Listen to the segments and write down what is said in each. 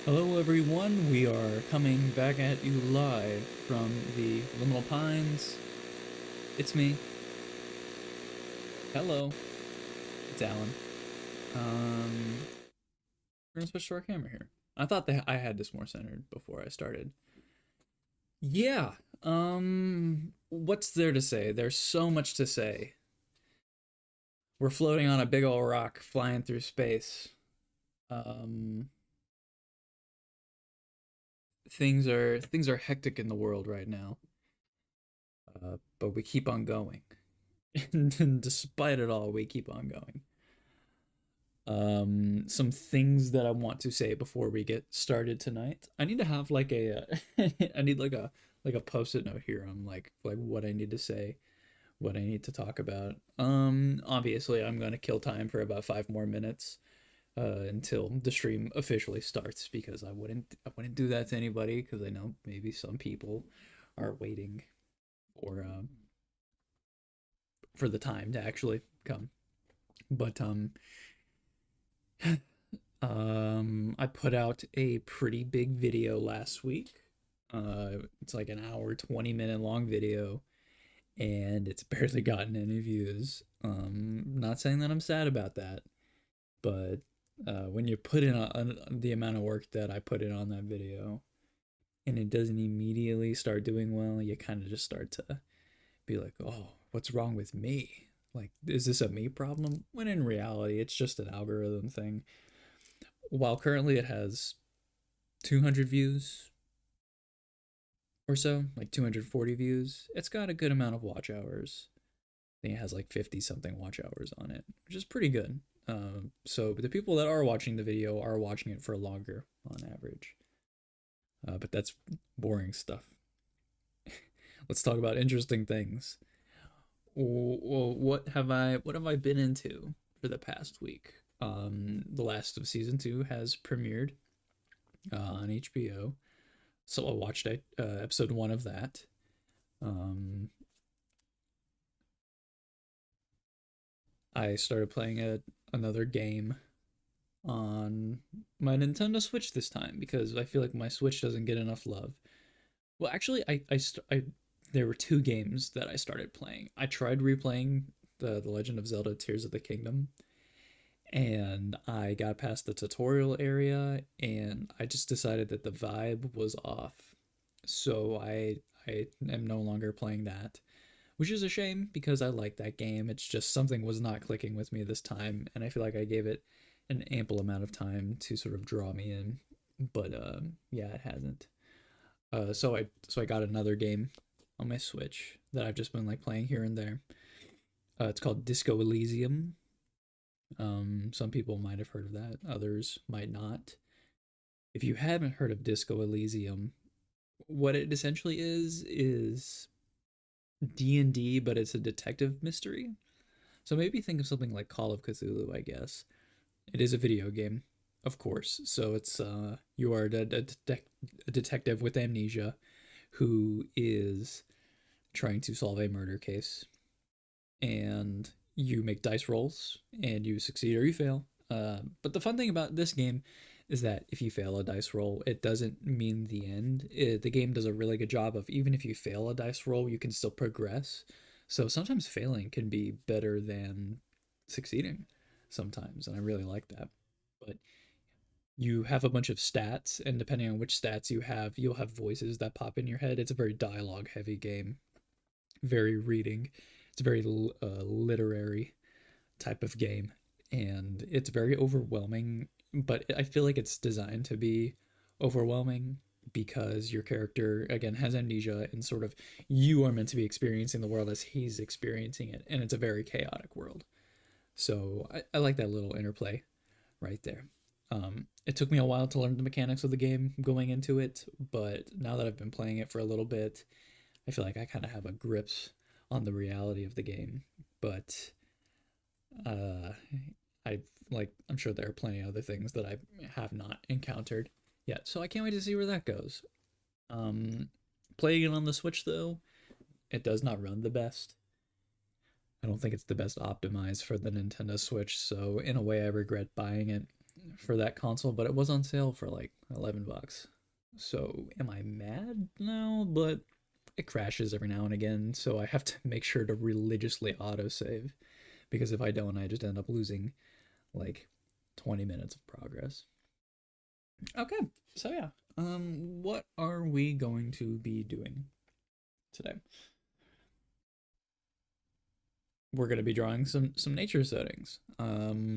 Hello, everyone. We are coming back at you live from the Liminal Pines. It's me. Hello. It's Alan. Um, we're gonna switch to our camera here. I thought that I had this more centered before I started. Yeah. What's there to say? There's so much to say. We're floating on a big old rock, flying through space. Um, things are hectic in the world right now. But we keep on going. And despite it all, we keep on going. Some things that I want to say before we get started tonight. I need to have like a I need like a post-it note here on like what I need to say, what I need to talk about. Obviously I'm going to kill time for about 5 more minutes until the stream officially starts because I wouldn't do that to anybody because I know maybe some people are waiting for for the time to actually come. But I put out a pretty big video last week. It's like an hour, 20-minute long video, and it's barely gotten any views. Not saying that I'm sad about that, but when you put in the amount of work that I put in on that video, and it doesn't immediately start doing well, you kind of just start to be like, oh, what's wrong with me? Like, is this a me problem? When in reality, it's just an algorithm thing. While currently it has 200 views or so, like 240 views, it's got a good amount of watch hours. I think it has like 50 something watch hours on it, which is pretty good. So the people that are watching the video are watching it for longer on average. But that's boring stuff. Let's talk about interesting things. Well, what have I been into for the past week? The last of season 2 has premiered on HBO. So I watched episode 1 of that. Um, I started playing another game on my Nintendo Switch this time because I feel like my Switch doesn't get enough love. Well, actually, I there were two games that I started playing. I tried replaying the Legend of Zelda: Tears of the Kingdom, and I got past the tutorial area, and I just decided that the vibe was off. So I am no longer playing that, which is a shame because I like that game. It's just something was not clicking with me this time, and I feel like I gave it an ample amount of time to sort of draw me in, but yeah, it hasn't. So I got another game on my Switch that I've just been like playing here and there. It's called Disco Elysium. Some people might have heard of that, others might not. If you haven't heard of Disco Elysium, what it essentially is D&D, but it's a detective mystery. So maybe think of something like Call of Cthulhu, I guess. It is a video game, of course. So it's you are a detective with amnesia who is trying to solve a murder case, and you make dice rolls, and you succeed or you fail. But the fun thing about this game is that if you fail a dice roll, it doesn't mean the end. The game does a really good job of even if you fail a dice roll, you can still progress. So sometimes failing can be better than succeeding sometimes, and I really like that. But you have a bunch of stats, and depending on which stats you have, you'll have voices that pop in your head. It's a very dialogue heavy game, very reading. It's a very literary type of game, and it's very overwhelming. But I feel like it's designed to be overwhelming because your character again has amnesia, and sort of you are meant to be experiencing the world as he's experiencing it, and it's a very chaotic world. So I like that little interplay right there. It took me a while to learn the mechanics of the game going into it, but now that I've been playing it for a little bit, I feel like I kind of have a grips on the reality of the game. But uh, I like I'm sure there are plenty of other things that I have not encountered yet, so I can't wait to see where that goes. Um, Playing it on the Switch though, it does not run the best. I don't think it's the best optimized for the Nintendo Switch, so in a way I regret buying it for that console, but it was on sale for like $11. So am I mad now? But it crashes every now and again, so I have to make sure to religiously autosave because if I don't, I just end up losing like 20 minutes of progress. Okay, so yeah, what are we going to be doing today? We're going to be drawing some nature settings. I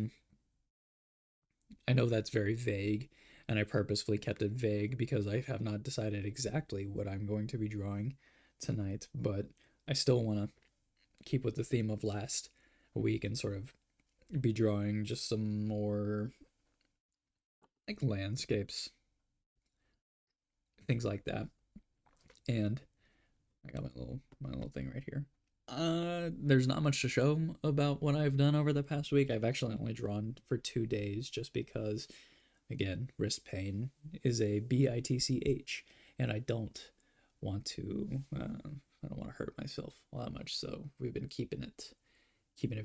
know that's very vague, and I purposefully kept it vague because I have not decided exactly what I'm going to be drawing tonight, but I still want to keep with the theme of last week and sort of be drawing just some more like landscapes, things like that. And I got my little thing right here. There's not much to show about what I've done over the past week. I've actually only drawn for 2 days just because, again, wrist pain is a bitch, and I don't want to. I don't want to hurt myself all that much, so we've been keeping it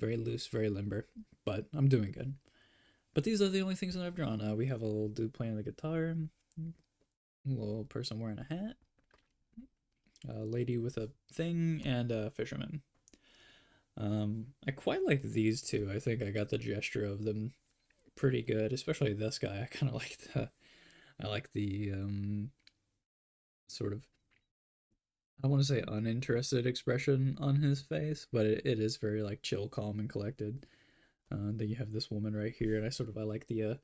very loose, very limber. But I'm doing good. But these are the only things that I've drawn. We have a little dude playing the guitar, a little person wearing a hat, a lady with a thing, and a fisherman. I quite like these two. I think I got the gesture of them pretty good, especially this guy. I kind of like the sort of, I don't want to say uninterested expression on his face, but it is very like chill, calm, and collected. Then you have this woman right here, and I like the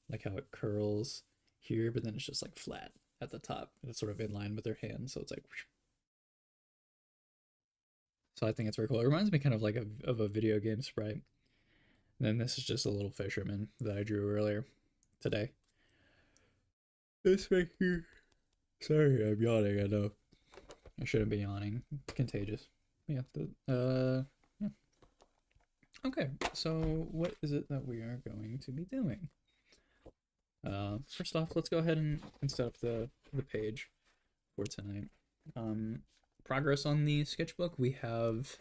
like how it curls here, but then it's just like flat at the top. It's sort of in line with her hand, so it's like. So I think it's very cool. It reminds me kind of like of a video game sprite. And then this is just a little fisherman that I drew earlier today. This right here. Sorry, I'm yawning. I know. I shouldn't be yawning. It's contagious. Yeah. Yeah. Okay. So what is it that we are going to be doing? First off, let's go ahead and set up the page for tonight. Progress on the sketchbook. We have,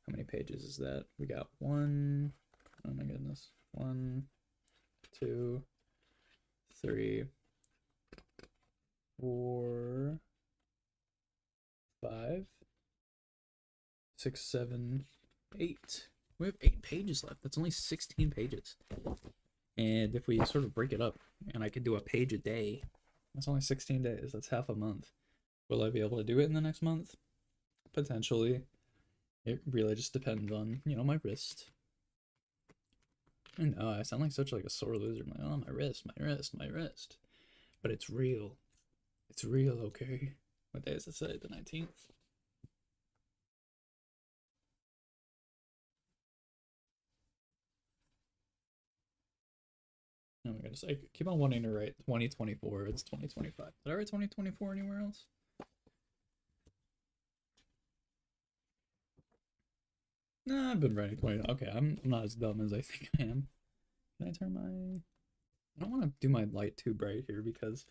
how many pages is that? We got one, oh my goodness, 1, 2, 3, 4, 5, 6, 7, 8. We have 8 pages left. That's only 16 pages. And if we sort of break it up, and I could do a page a day, that's only 16 days. That's half a month. Will I be able to do it in the next month? Potentially. It really just depends on, my wrist. I know, I sound like such like a sore loser. I'm like, oh, my wrist, my wrist, my wrist. But it's real. It's real, okay? What day is it say? The 19th? Oh my goodness. I keep on wanting to write 2024. It's 2025. Did I write 2024 anywhere else? Nah, I've been writing 20. Okay, I'm not as dumb as I think I am. Can I turn my... I don't want to do my light too bright here because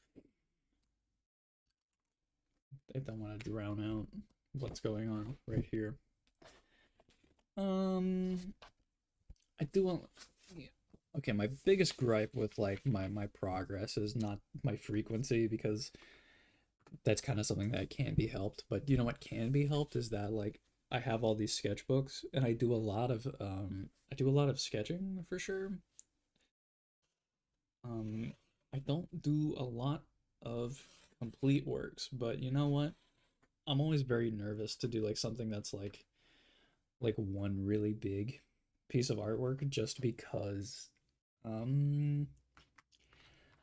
I don't want to drown out what's going on right here. I do want... Yeah. Okay, my biggest gripe with like my progress is not my frequency because that's kind of something that can't be helped. But you know what can be helped is that like I have all these sketchbooks and I do a lot of sketching for sure. I don't do a lot of complete works, but you know what? I'm always very nervous to do like something that's like one really big piece of artwork just because I'm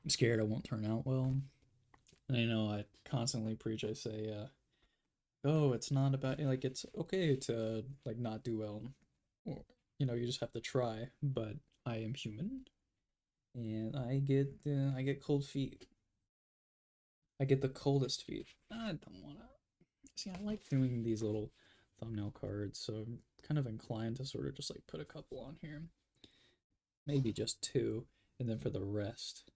scared I won't turn out well. And I know I constantly preach, I say, oh, it's not about like it's okay to like not do well. Or you just have to try, but I am human and I get cold feet. I get the coldest feet. I don't want to. See, I like doing these little thumbnail cards, so I'm kind of inclined to sort of just like put a couple on here. Maybe just 2, and then for the rest.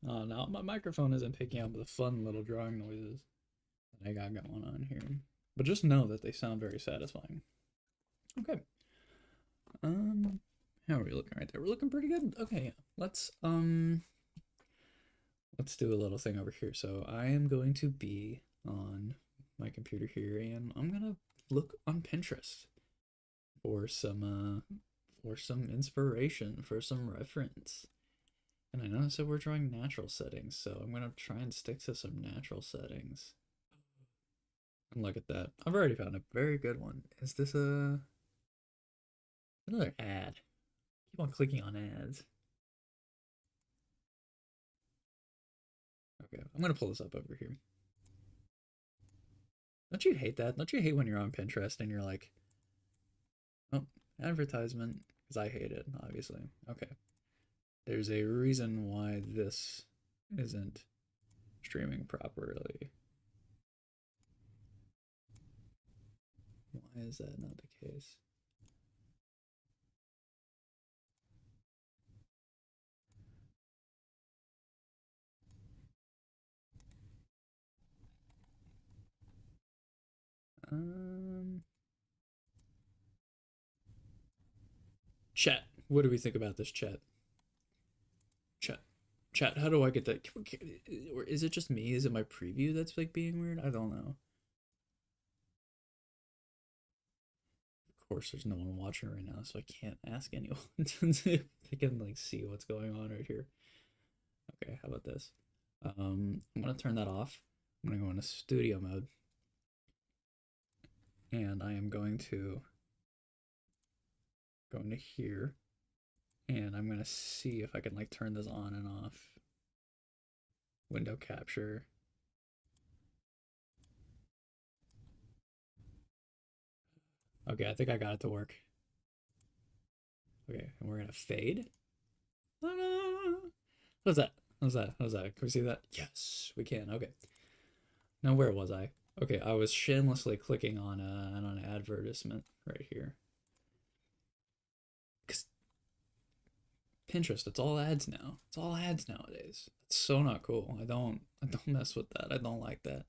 Oh, now my microphone isn't picking up the fun little drawing noises that I got going on here. But just know that they sound very satisfying. Okay. How are we looking right there? We're looking pretty good. Okay, yeah. Let's do a little thing over here. So I am going to be on my computer here and I'm gonna look on Pinterest for some inspiration, for some reference. And I noticed that we're drawing natural settings, so I'm gonna try and stick to some natural settings. And look at that. I've already found a very good one. Is this another ad? Keep on clicking on ads. Okay, I'm gonna pull this up over here. Don't you hate that? Don't you hate when you're on Pinterest and you're like, oh, advertisement? Because I hate it, obviously. Okay. There's a reason why this isn't streaming properly. Why is that not the case? Um, Chat. What do we think about this, chat? Chat. Chat, how do I get that? Or is it just me? Is it my preview that's like being weird? I don't know. Of course, there's no one watching right now, so I can't ask anyone if they can like see what's going on right here. Okay, how about this? I'm gonna turn that off. I'm gonna go into studio mode, and I am going to go into here, and I'm gonna see if I can like turn this on and off. Window capture. Okay, I think I got it to work. Okay, and we're gonna fade. How's that? How's that? How's that? Can we see that? Yes, we can. Okay. Now where was I? Okay, I was shamelessly clicking on an advertisement right here. Cause Pinterest, it's all ads now. It's all ads nowadays. It's so not cool. I don't mess with that. I don't like that.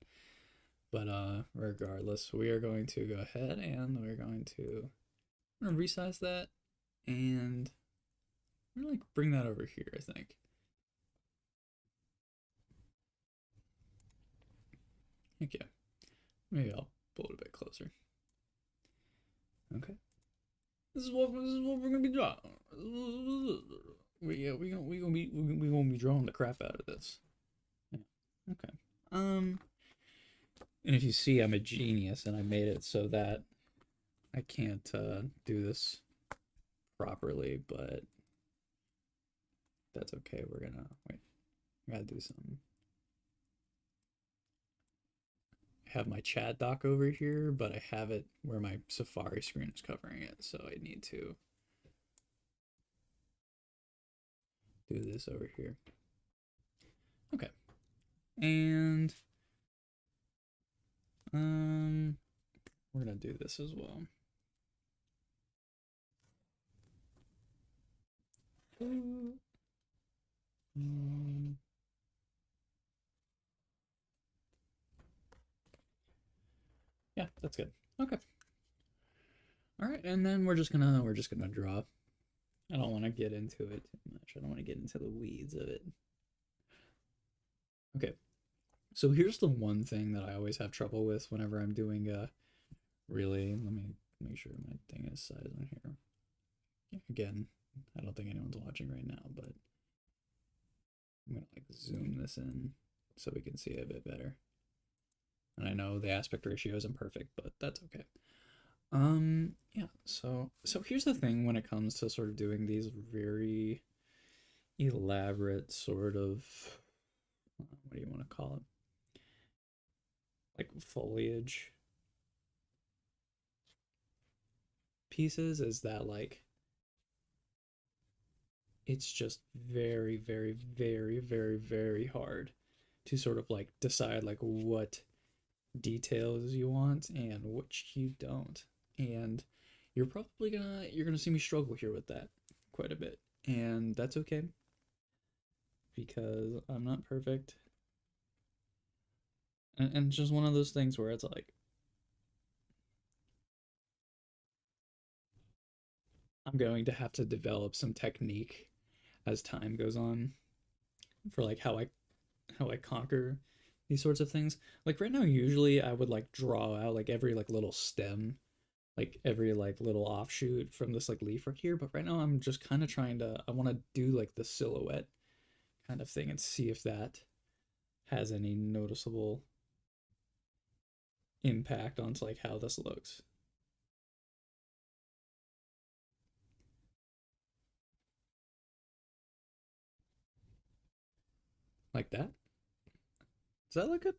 But regardless, we are going to go ahead and we're going to resize that and we're gonna like bring that over here, I think. Okay. Maybe I'll pull it a bit closer. Okay. This is what we're gonna be drawing. We gonna be drawing the crap out of this. Yeah. Okay. And if you see, I'm a genius, and I made it so that I can't do this properly, but that's okay. We're gonna wait. I gotta do some. I have my chat doc over here, but I have it where my Safari screen is covering it, so I need to do this over here. Okay. And we're gonna do this as well. Yeah, that's good. Okay. All right, and then we're just gonna draw. I don't want to get into it too much. I don't want to get into the weeds of it. Okay. So here's the one thing that I always have trouble with whenever I'm doing really, let me make sure my thing is size on here. Again, I don't think anyone's watching right now, but I'm gonna like zoom this in so we can see it a bit better. And I know the aspect ratio isn't perfect, but that's okay. Yeah, so here's the thing when it comes to sort of doing these very elaborate sort of what do you want to call it? Like foliage pieces is that like it's just very, very, very, very, very hard to sort of like decide like what details you want and which you don't. And you're gonna see me struggle here with that quite a bit. And that's okay because I'm not perfect. And it's just one of those things where it's like I'm going to have to develop some technique as time goes on for like how I conquer these sorts of things. Like right now, usually I would like draw out like every like little stem, like every like little offshoot from this like leaf right here. But right now I'm just kind of trying to, I want to do like the silhouette kind of thing and see if that has any noticeable impact onto like how this looks. Like that. Does that look good?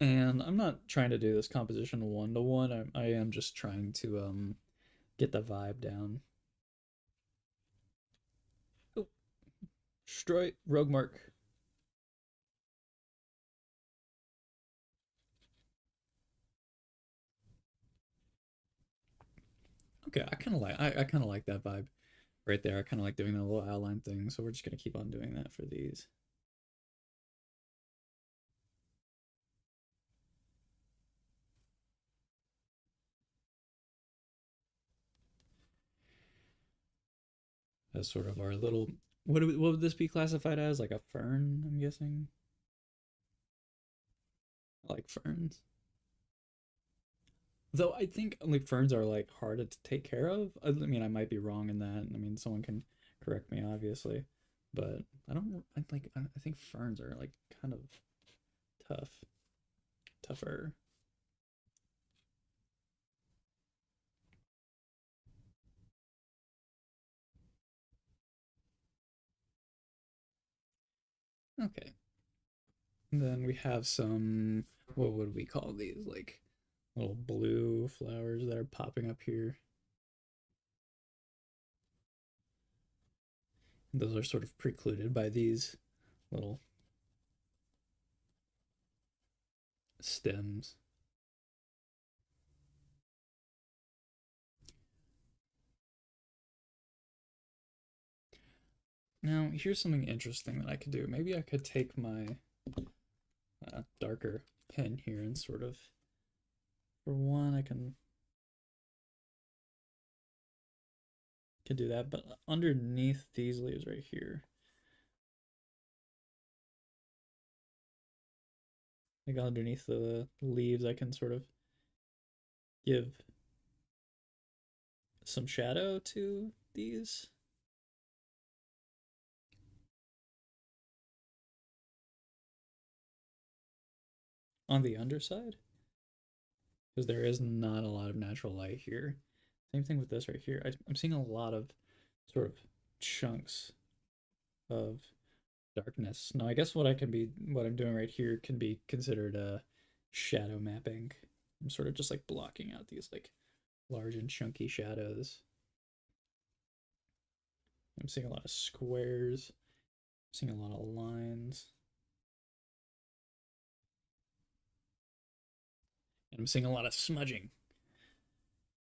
And I'm not trying to do this composition one to one. I am just trying to get the vibe down. Oh, destroy rogue mark. Okay, I kind of like that vibe right there. I kind of like doing that little outline thing. So we're just gonna keep on doing that for these. As sort of our little, what would this be classified as? Like a fern, I'm guessing. I like ferns. Though I think like ferns are like hard to take care of. I mean, I might be wrong in that. I mean, someone can correct me, obviously, but I don't. I like. I think ferns are like kind of tough, tougher. Okay, and then we have some. What would we call these? Like little blue flowers that are popping up here. Those are sort of precluded by these little stems. Now, here's something interesting that I could do. Maybe I could take my darker pen here and sort of, for one, I can do that, but underneath these leaves right here, like underneath the leaves, I can sort of give some shadow to these on the underside, because there is not a lot of natural light here. Same thing with this right here. I'm seeing a lot of sort of chunks of darkness. Now, I guess what I'm doing right here can be considered a shadow mapping. I'm sort of just like blocking out these like large and chunky shadows. I'm seeing a lot of squares. I'm seeing a lot of lines. And I'm seeing a lot of smudging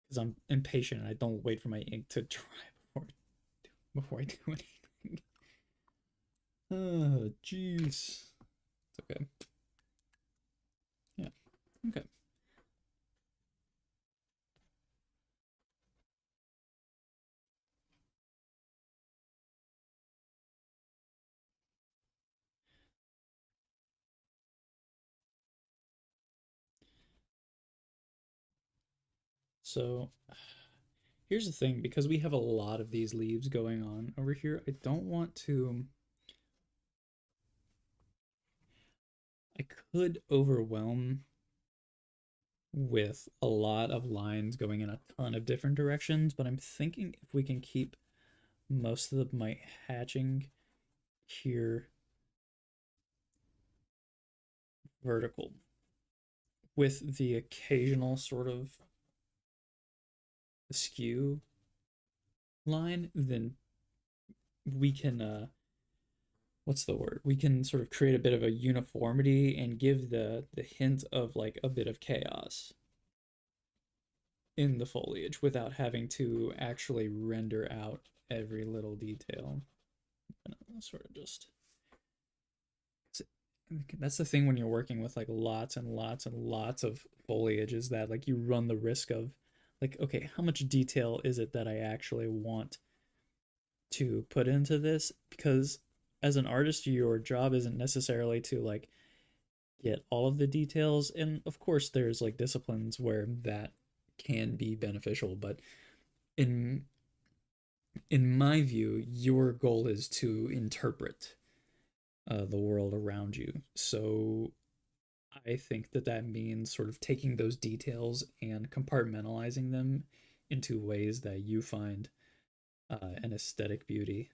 because I'm impatient and I don't wait for my ink to dry before I do anything. Oh, jeez. It's okay. Yeah. Okay. So here's the thing, because we have a lot of these leaves going on over here, I don't want to. I could overwhelm with a lot of lines going in a ton of different directions, but I'm thinking if we can keep most of my hatching here vertical with the occasional sort of skew line, then we can what's the word? We can sort of create a bit of a uniformity and give the hint of like a bit of chaos in the foliage without having to actually render out every little detail. And sort of just that's the thing when you're working with like lots and lots and lots of foliage, is that like you run the risk of like, okay, how much detail is it that I actually want to put into this? Because as an artist, your job isn't necessarily to like get all of the details, and of course there's like disciplines where that can be beneficial, but in in my view, your goal is to interpret the world around you. So I think that that means sort of taking those details and compartmentalizing them into ways that you find an aesthetic beauty,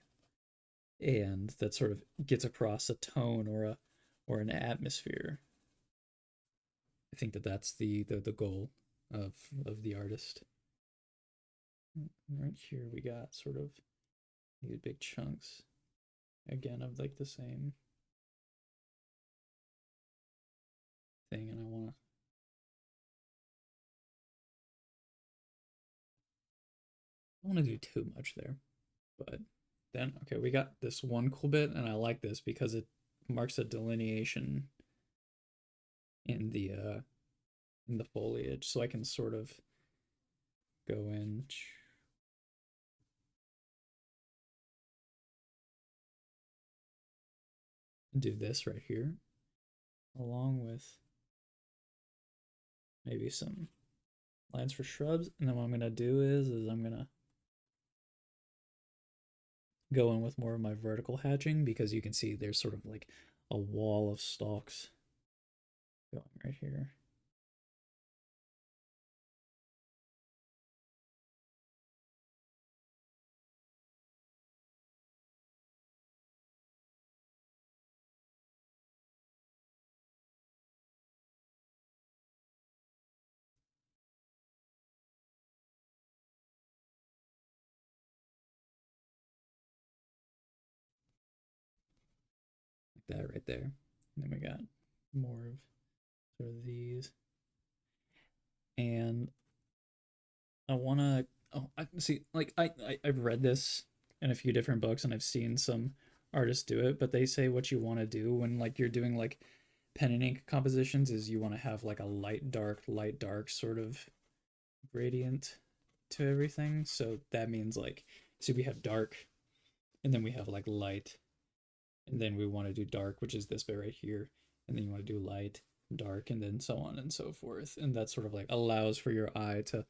and that sort of gets across a tone or an atmosphere. I think that that's the goal of the artist. Right here we got sort of these big chunks again of like the same thing, and I don't want to do too much there. But then, okay, we got this one cool bit, and I like this because it marks a delineation in the foliage, so I can sort of go in, and do this right here, along with maybe some lines for shrubs. And then what I'm gonna do is I'm gonna go in with more of my vertical hatching, because you can see there's sort of like a wall of stalks going right here. Like that right there. And then we got more of sort of these. And I want to. Oh, I see. Like I've read this in a few different books, and I've seen some artists do it. But they say what you want to do when like you're doing like pen and ink compositions is you want to have like a light dark sort of gradient to everything. So that means like, see, we have dark, and then we have like light, and then we want to do dark, which is this bit right here, and then you want to do light, dark, and then so on and so forth. And that sort of like allows for your eye to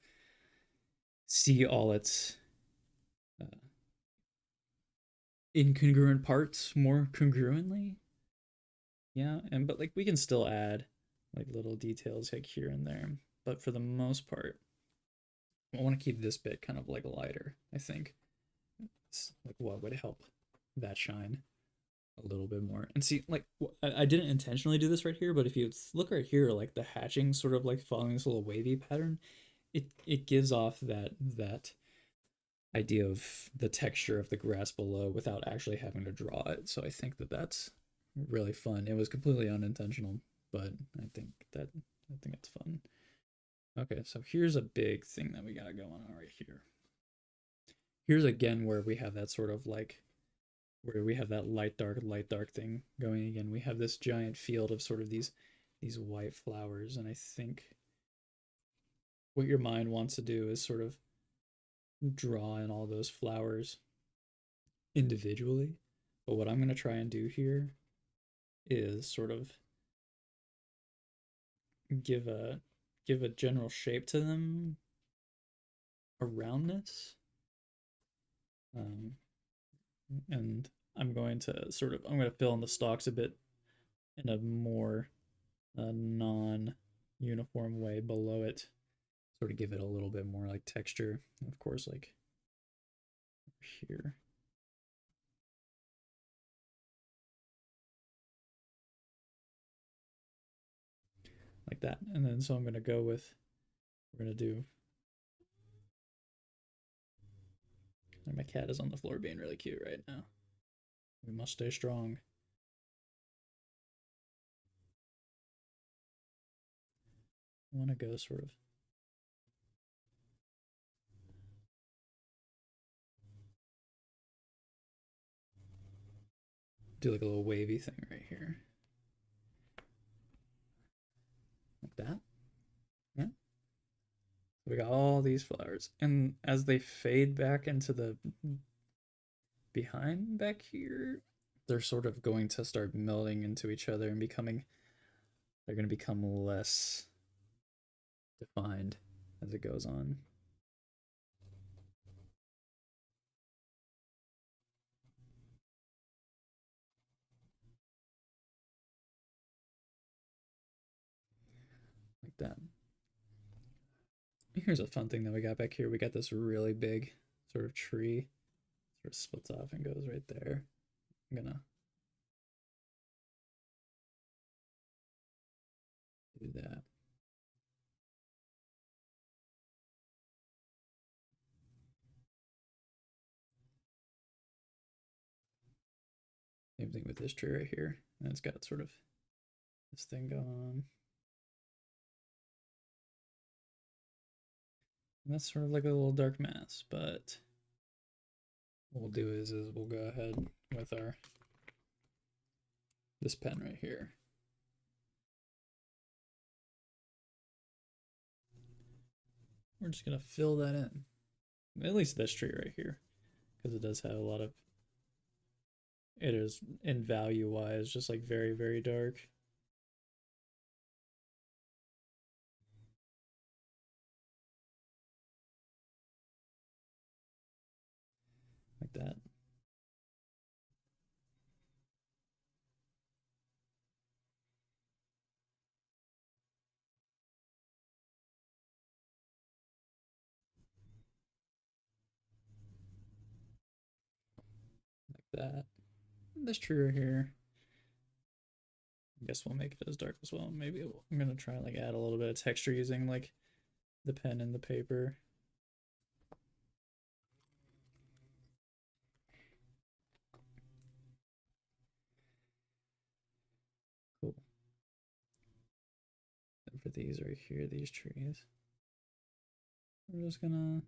see all its uh, incongruent parts more congruently. Yeah, and but like we can still add like little details like here and there. But for the most part, I want to keep this bit kind of like lighter, I think. It's like what would help that shine a little bit more. And see, like I didn't intentionally do this right here, but if you look right here, like the hatching sort of like following this little wavy pattern, it gives off that idea of the texture of the grass below without actually having to draw it. So I think that that's really fun. It was completely unintentional, but I think it's fun. Okay, so here's a big thing that we got going on right here. Here's again where we have that sort of like where we have that light dark thing going again. We have this giant field of sort of these white flowers, and I think what your mind wants to do is sort of draw in all those flowers individually. But what I'm going to try and do here is sort of give a give a general shape to them around this. Um, and I'm going to fill in the stalks a bit in a more non-uniform way below it, sort of give it a little bit more like texture. Of course, like here. Like that. And then so I'm going to go with, we're going to do, and my cat is on the floor being really cute right now. We must stay strong. I want to go sort of do like a little wavy thing right here. like that. Yeah. We got all these flowers, and as they fade back into the behind back here, they're sort of going to start melding into each other and becoming, they're going to become less defined as it goes on. Like that. Here's a fun thing that we got back here. We got this really big sort of tree. Sort of splits off and goes right there. I'm gonna do that. Same thing with this tree right here. And it's got sort of this thing going on. And that's sort of like a little dark mass, but what we'll do is we'll go ahead with our this pen right here. We're just gonna fill that in. At least this tree right here, because it does have a lot of, it is in value wise just like very, very dark. Like that. Like that. This tree right here, I guess we'll make it as dark as well. Maybe I'm gonna try and like add a little bit of texture using like the pen and the paper. Cool. And for these right here, these trees, we're just gonna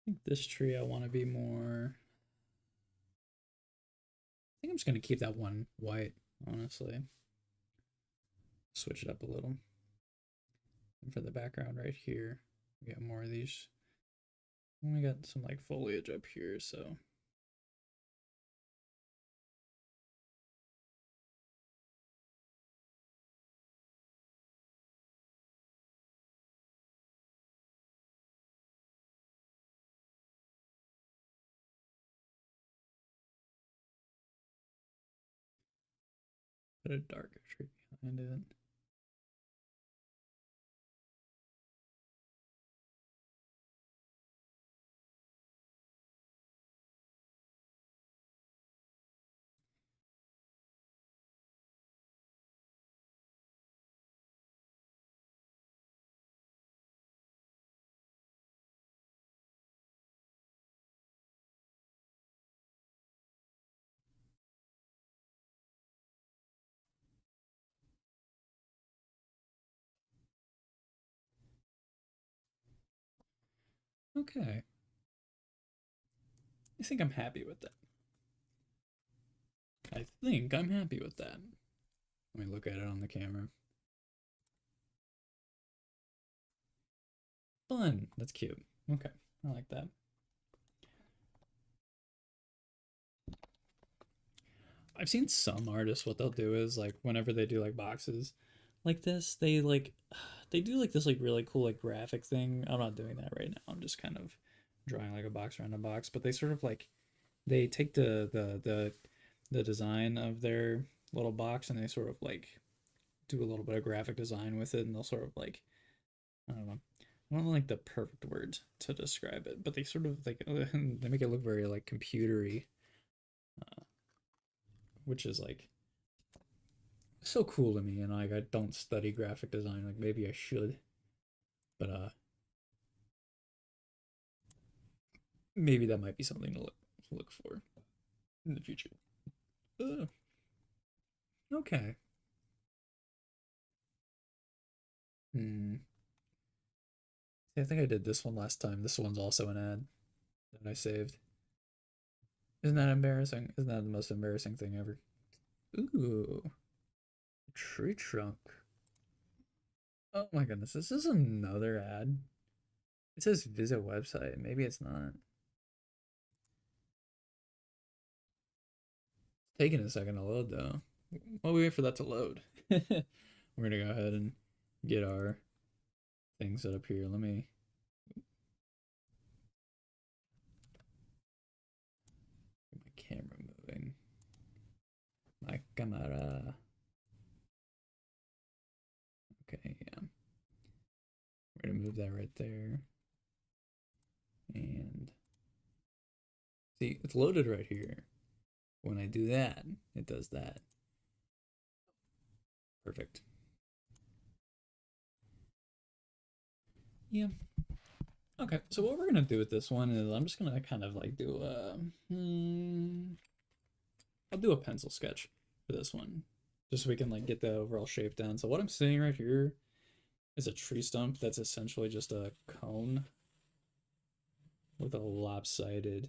I think this tree I want to be more. I think I'm just gonna keep that one white, honestly. Switch it up a little. And for the background right here, we got more of these. And we got some like foliage up here, so put a darker tree behind it. Okay. I think I'm happy with that. I think I'm happy with that. Let me look at it on the camera. Fun. That's cute. Okay. I like that. I've seen some artists, what they'll do is like whenever they do like boxes like this, they like they do like this like really cool like graphic thing. I'm not doing that right now. I'm just kind of drawing like a box around a box, but they sort of like they take the design of their little box and they sort of like do a little bit of graphic design with it, and they'll sort of like, I don't know, I don't know like the perfect words to describe it, but they sort of like they make it look very like computery, which is like so cool to me. And like I don't study graphic design, like maybe I should, but maybe that might be something to look for in the future. Ugh. Okay. Hmm. I think I did this one last time. This one's also an ad that I saved. Isn't that embarrassing? Isn't that the most embarrassing thing ever? Ooh, tree trunk. Oh my goodness, this is another ad. It says visit website. Maybe it's not. It's taking a second to load though. While we wait for that to load, we're gonna go ahead and get our thing set up here. Let me get my camera moving. My camera. Okay, yeah. We're gonna move that right there. And see, it's loaded right here. When I do that, it does that. Perfect. Yeah. Okay, so what we're gonna do with this one is I'm just gonna kind of like do a, I'll do a pencil sketch for this one, just so we can like get the overall shape down. So what I'm seeing right here is a tree stump that's essentially just a cone with a lopsided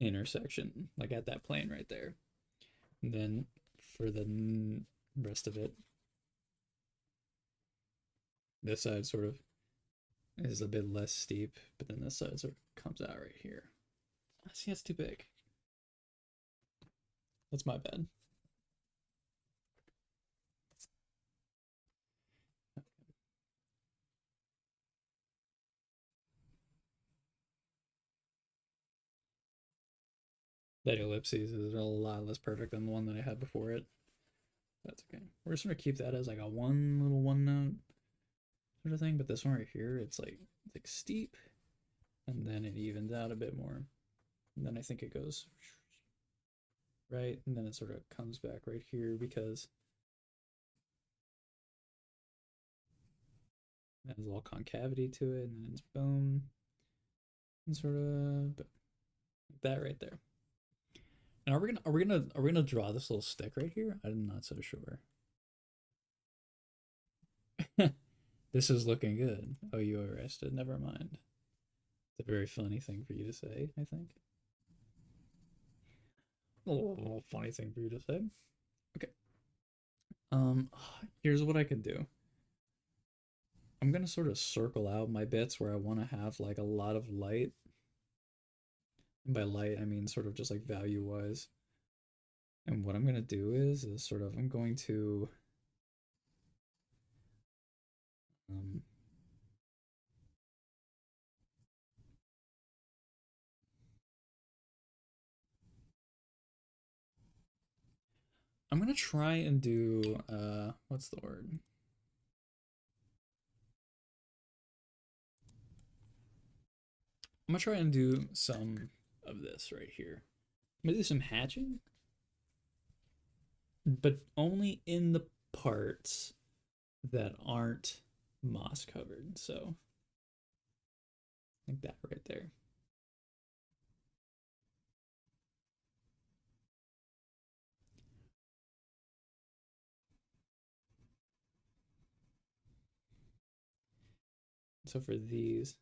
intersection, like at that plane right there. And then for the rest of it, this side sort of is a bit less steep, but then this side sort of comes out right here. See, that's too big. That's my bad. That ellipses is a lot less perfect than the one that I had before it. That's okay. We're just gonna keep that as like a one little one note sort of thing, but this one right here, it's like steep, and then it evens out a bit more. And then I think it goes right, and then it sort of comes back right here because it has a little concavity to it, and then it's boom, and sort of like that right there. And are we gonna draw this little stick right here? I'm not so sure. This is looking good. Oh, you were arrested. Never mind. It's a very funny thing for you to say, I think. A little funny thing for you to say. Okay. Um, Here's what I could do. I'm gonna sort of circle out my bits where I want to have like a lot of light. And by light, I mean sort of just like value wise. And what I'm gonna do is sort of I'm going to um, I'm gonna try and do what's the word? I'm gonna try and do some of this right here. I'm gonna do some hatching, but only in the parts that aren't moss covered. So like that right there. So for these,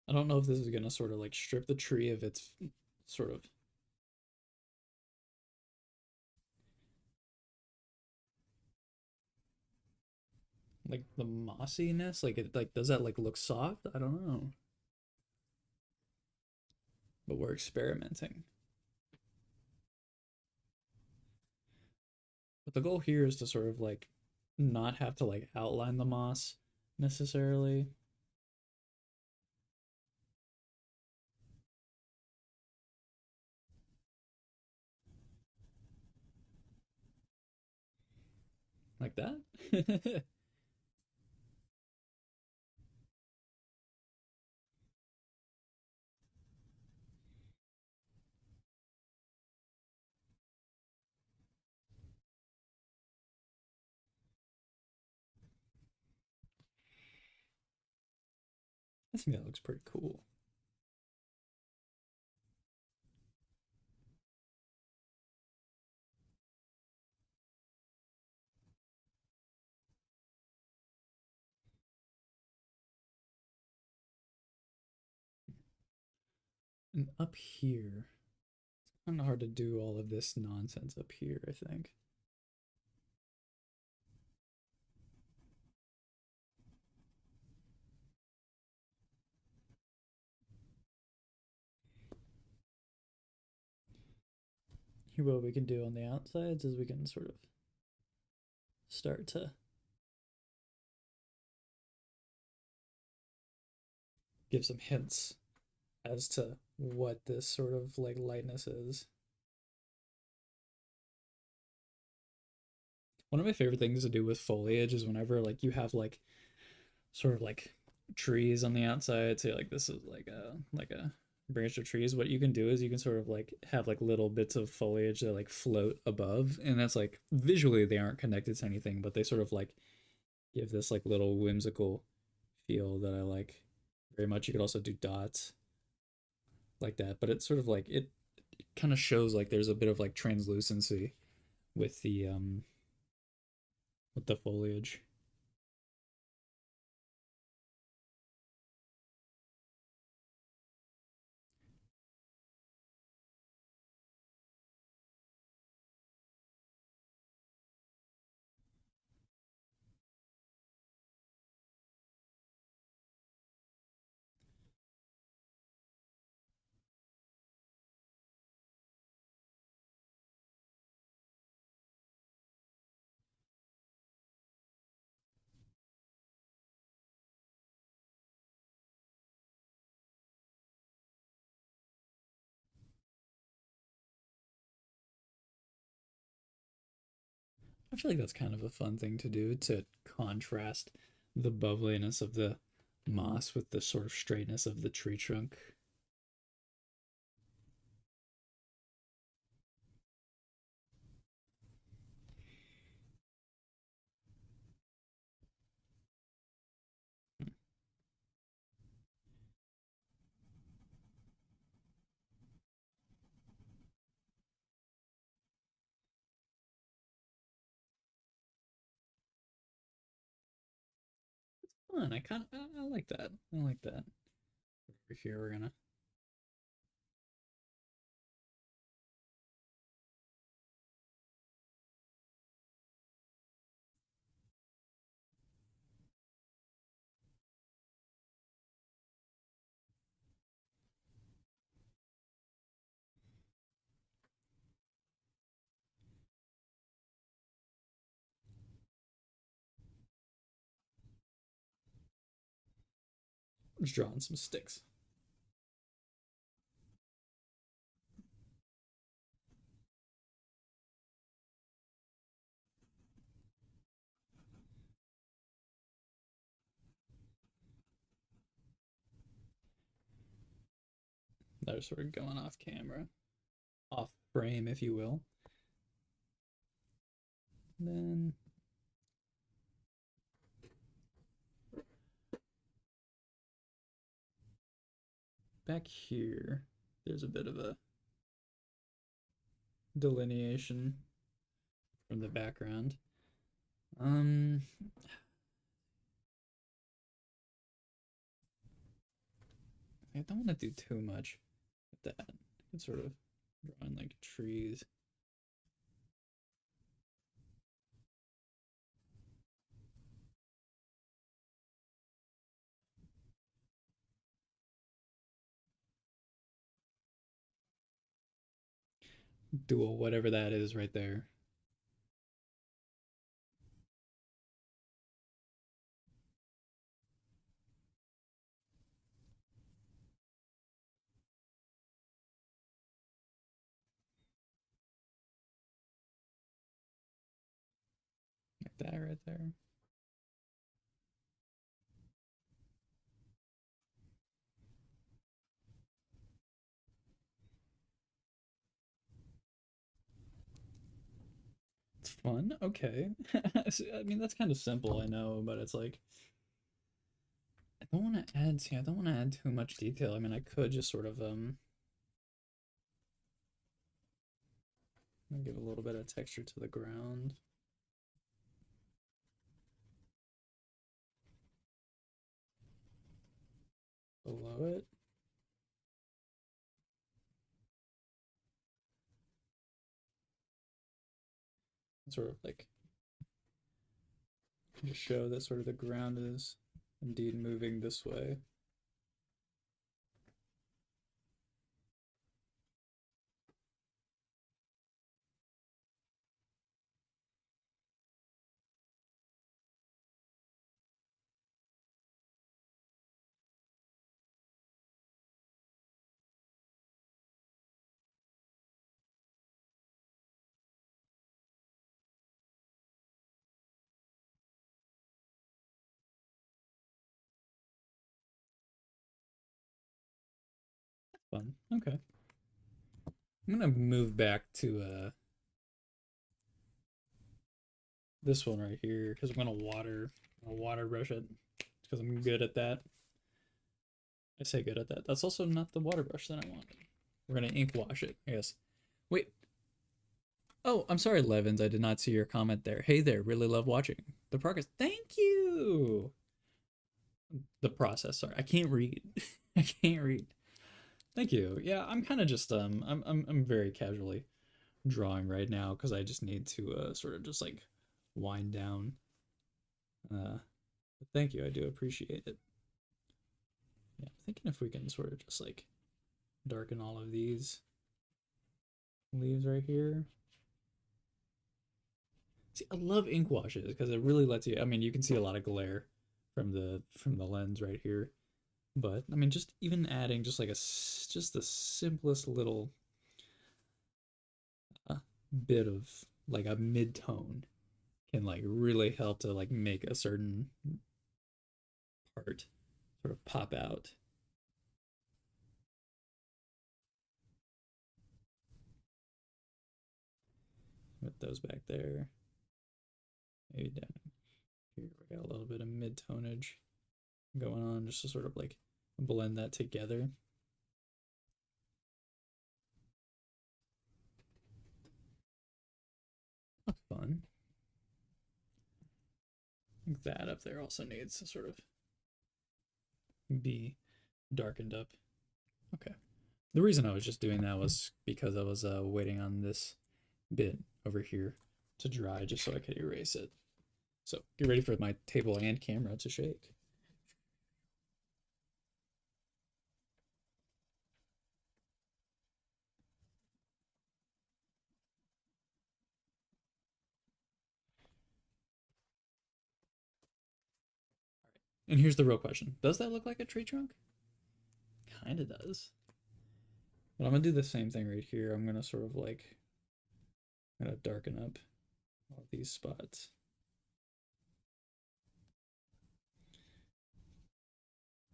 I don't know if this is gonna sort of like strip the tree of its sort of like the mossiness. Like it like does that like look soft? I don't know. But we're experimenting. But the goal here is to sort of like not have to like outline the moss necessarily. Like that. I think that looks pretty cool. And up here, it's kind of hard to do all of this nonsense up here, I think. Here, what we can do on the outsides is we can sort of start to give some hints as to what this sort of like lightness is. One of my favorite things to do with foliage is whenever like you have like sort of like trees on the outside, say like this is like a branch of trees, what you can do is you can sort of like have like little bits of foliage that like float above, and that's like visually they aren't connected to anything, but they sort of like give this like little whimsical feel that I like very much. You could also do dots like that, but it's sort of like it kind of shows like there's a bit of like translucency with the foliage. I feel like that's kind of a fun thing to do to contrast the bubbliness of the moss with the sort of straightness of the tree trunk. Fun. I like that. I like that. Over here we're gonna just draw on some sticks. That are sort of going off camera, off frame, if you will. Then back here, there's a bit of a delineation from the background. Um, I don't want to do too much with that. It's sort of drawing like trees. Do whatever that is right there. Like that right there. It's fun. Okay. I mean, that's kind of simple, I know, but it's like I don't want to add, see, I don't want to add too much detail. I mean, I could just sort of, give a little bit of texture to the ground. Below it. Sort of like, just show that sort of the ground is indeed moving this way. Fun. Okay. I'm gonna move back to this one right here because I'm gonna water brush it because I'm good at that. I say good at that. That's also not the water brush that I want. We're gonna ink wash it, I guess. Wait. Oh, I'm sorry, Levins. I did not see your comment there. Hey there, really love watching the progress. Thank you. The process. Sorry, I can't read. I can't read. Thank you. Yeah, I'm kind of just I'm very casually drawing right now because I just need to sort of just like wind down. But thank you. I do appreciate it. Yeah, I'm thinking if we can sort of just like darken all of these leaves right here. See, I love ink washes because it really lets you. I mean, you can see a lot of glare from the lens right here, but I mean, just even adding just like just the simplest little uh, bit of like a mid tone can like really help to like make a certain part sort of pop out. With those back there, maybe down here we got a little bit of mid tonage going on just to sort of like blend that together. That's fun. I think that up there also needs to sort of be darkened up. Okay. The reason I was just doing that was because I was waiting on this bit over here to dry just so I could erase it. So get ready for my table and camera to shake. And here's the real question. Does that look like a tree trunk? Kinda does. But I'm gonna do the same thing right here. I'm gonna sort of like, I'm gonna darken up all these spots.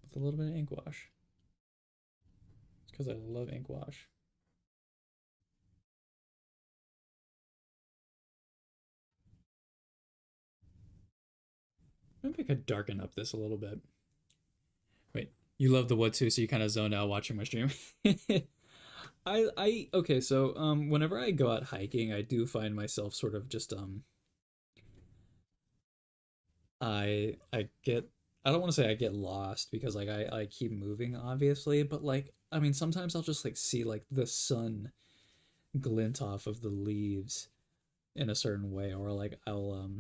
With a little bit of ink wash. It's because I love ink wash. Maybe I could darken up this a little bit. Wait, you love the wood too, so you kind of zoned out watching my stream. I okay, so whenever I go out hiking, I do find myself sort of just I get, I don't want to say I get lost because like I keep moving obviously, but like I mean sometimes I'll just like see like the sun glint off of the leaves in a certain way, or like I'll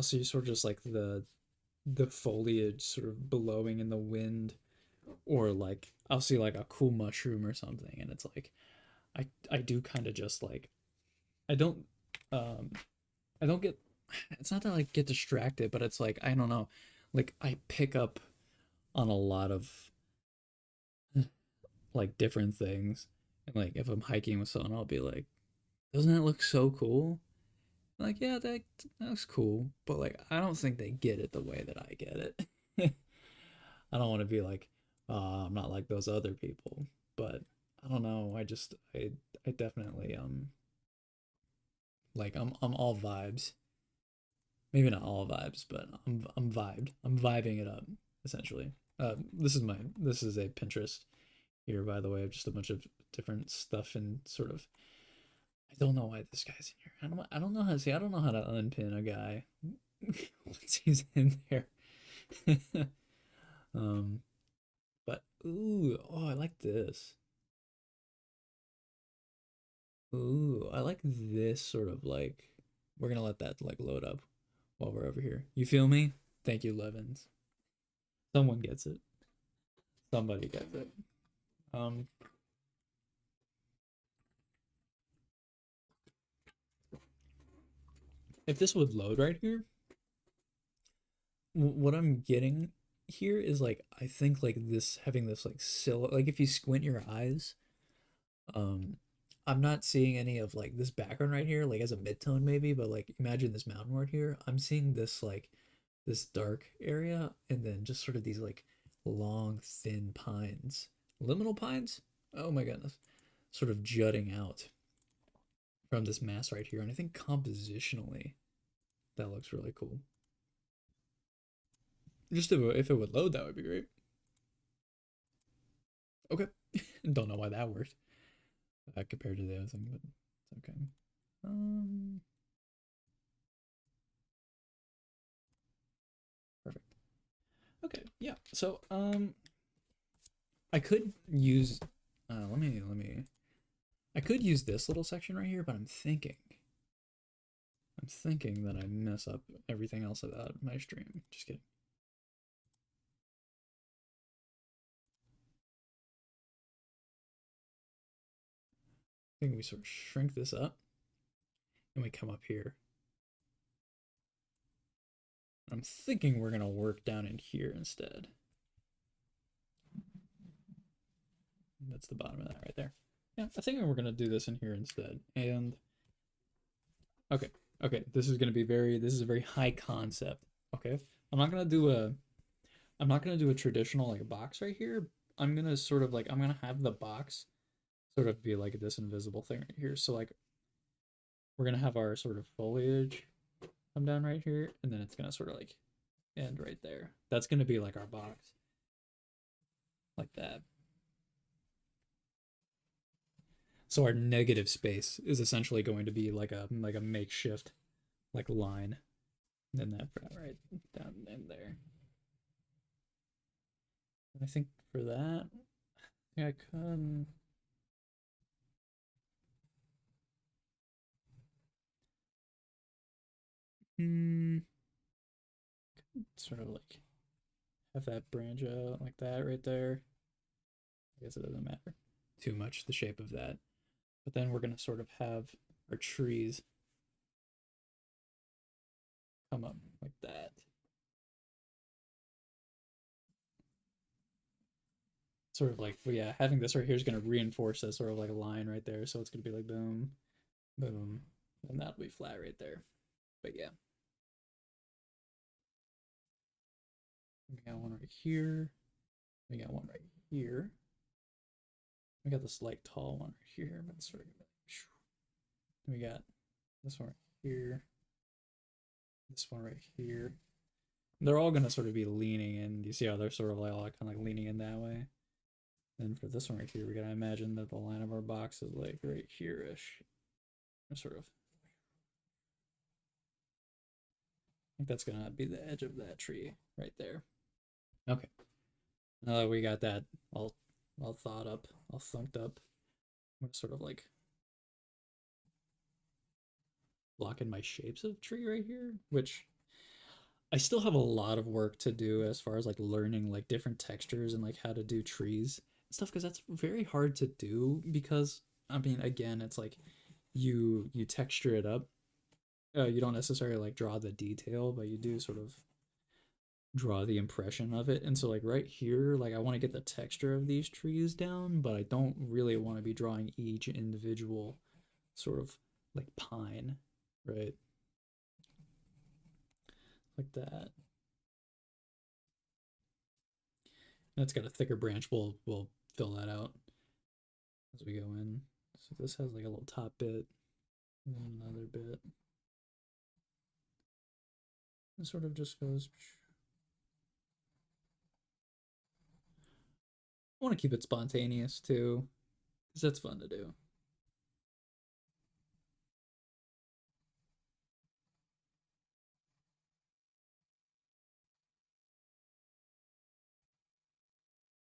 see sort of just like the foliage sort of blowing in the wind, or like I'll see like a cool mushroom or something, and it's like I do kind of just like I don't um I don't get, it's not that I get distracted, but it's like I don't know, like I pick up on a lot of like different things, and like if I'm hiking with someone, I'll be like, doesn't it look so cool? Like, yeah, that looks cool, but like I don't think they get it the way that I get it. I don't want to be like, I'm not like those other people, but I don't know. I definitely like I'm all vibes. Maybe not all vibes, but I'm vibed. I'm vibing it up essentially. This is a Pinterest here, by the way, of just a bunch of different stuff and sort of. I don't know why this guy's in here. I don't know how to see. I don't know how to unpin a guy once he's in there. um, but ooh, oh, I like this. Ooh, I like this sort of like. We're gonna let that like load up while we're over here. You feel me? Thank you, Levins. Someone gets it. Somebody gets it. Um, if this would load right here, what I'm getting here is like I think like this having this like like if you squint your eyes, um, I'm not seeing any of like this background right here like as a midtone maybe, but like imagine this mountain right here. I'm seeing this like this dark area and then just sort of these like long thin pines, liminal pines. Oh my goodness, sort of jutting out from this mass right here, and I think compositionally that looks really cool. Just if it would load, that would be great. Okay. Don't know why that worked compared to the other thing, but it's okay. Perfect. Okay, yeah. So I could use let me I could use this little section right here, but I'm thinking that I mess up everything else about my stream. Just kidding. I think we sort of shrink this up and we come up here. I'm thinking we're gonna work down in here instead. That's the bottom of that right there. Yeah, I think we're gonna do this in here instead. And okay, okay, this is a very high concept. Okay, I'm not gonna do a traditional like box right here. I'm gonna sort of like I'm gonna have the box sort of be like this invisible thing right here. So like we're gonna have our sort of foliage come down right here, and then it's gonna sort of like end right there. That's gonna be like our box, like that. So our negative space is essentially going to be like a makeshift like line. And then that right down in there. I think for that, yeah, I could sort of like have that branch out like that right there. I guess it doesn't matter too much the shape of that. But then we're gonna sort of have our trees come up like that. Sort of like, well, yeah, having this right here is gonna reinforce that sort of like a line right there. So it's gonna be like boom, boom, and that'll be flat right there. But yeah. We got one right here. We got one right here. We got this like tall one right here. But sort of, we got this one right here. This one right here. They're all gonna sort of be leaning in. You see how they're sort of like all kind of like leaning in that way. Then for this one right here, we gotta imagine that the line of our box is like right here-ish. Sort of. I think that's gonna be the edge of that tree right there. Okay. Now that we got that all thought up, all thunked up, I'm gonna sort of like lock in my shapes of tree right here, which I still have a lot of work to do as far as like learning like different textures and like how to do trees and stuff because that's very hard to do because I mean again it's like you texture it up. You don't necessarily like draw the detail, but you do sort of draw the impression of it. And so like right here, like I want to get the texture of these trees down, but I don't really want to be drawing each individual sort of like pine, right? Like that. And it's got a thicker branch. We'll fill that out as we go in. So this has like a little top bit and then another bit. It sort of just goes I want to keep it spontaneous too, because that's fun to do.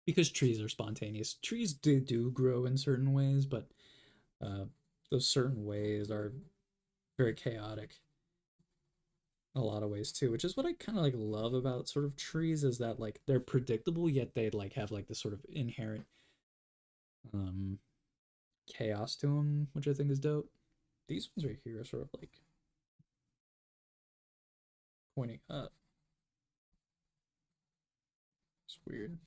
Because trees are spontaneous. Trees do grow in certain ways, but uh, those certain ways are very chaotic in a lot of ways too, which is what I kind of like love about sort of trees is that like they're predictable yet they like have like this sort of inherent um chaos to them, which I think is dope. These ones right here are sort of like pointing up. It's weird.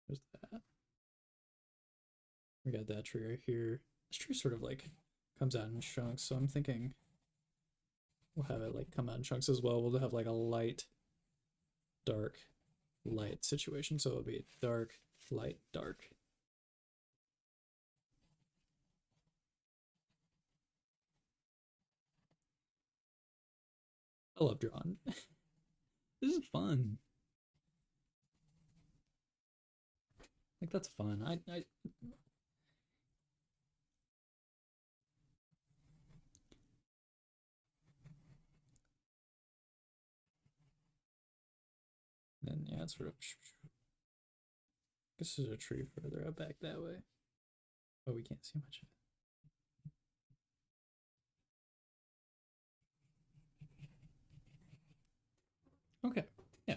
There's that. We got that tree right here. This tree sort of like comes out in chunks, so I'm thinking we'll have it like come out in chunks as well. We'll have like a light, dark, light situation. So it'll be dark, light, dark. I love drawing. This is fun. Like that's fun. I then yeah, it's sort of. This is a tree further out back that way. Oh, we can't see much of it. Okay, yeah,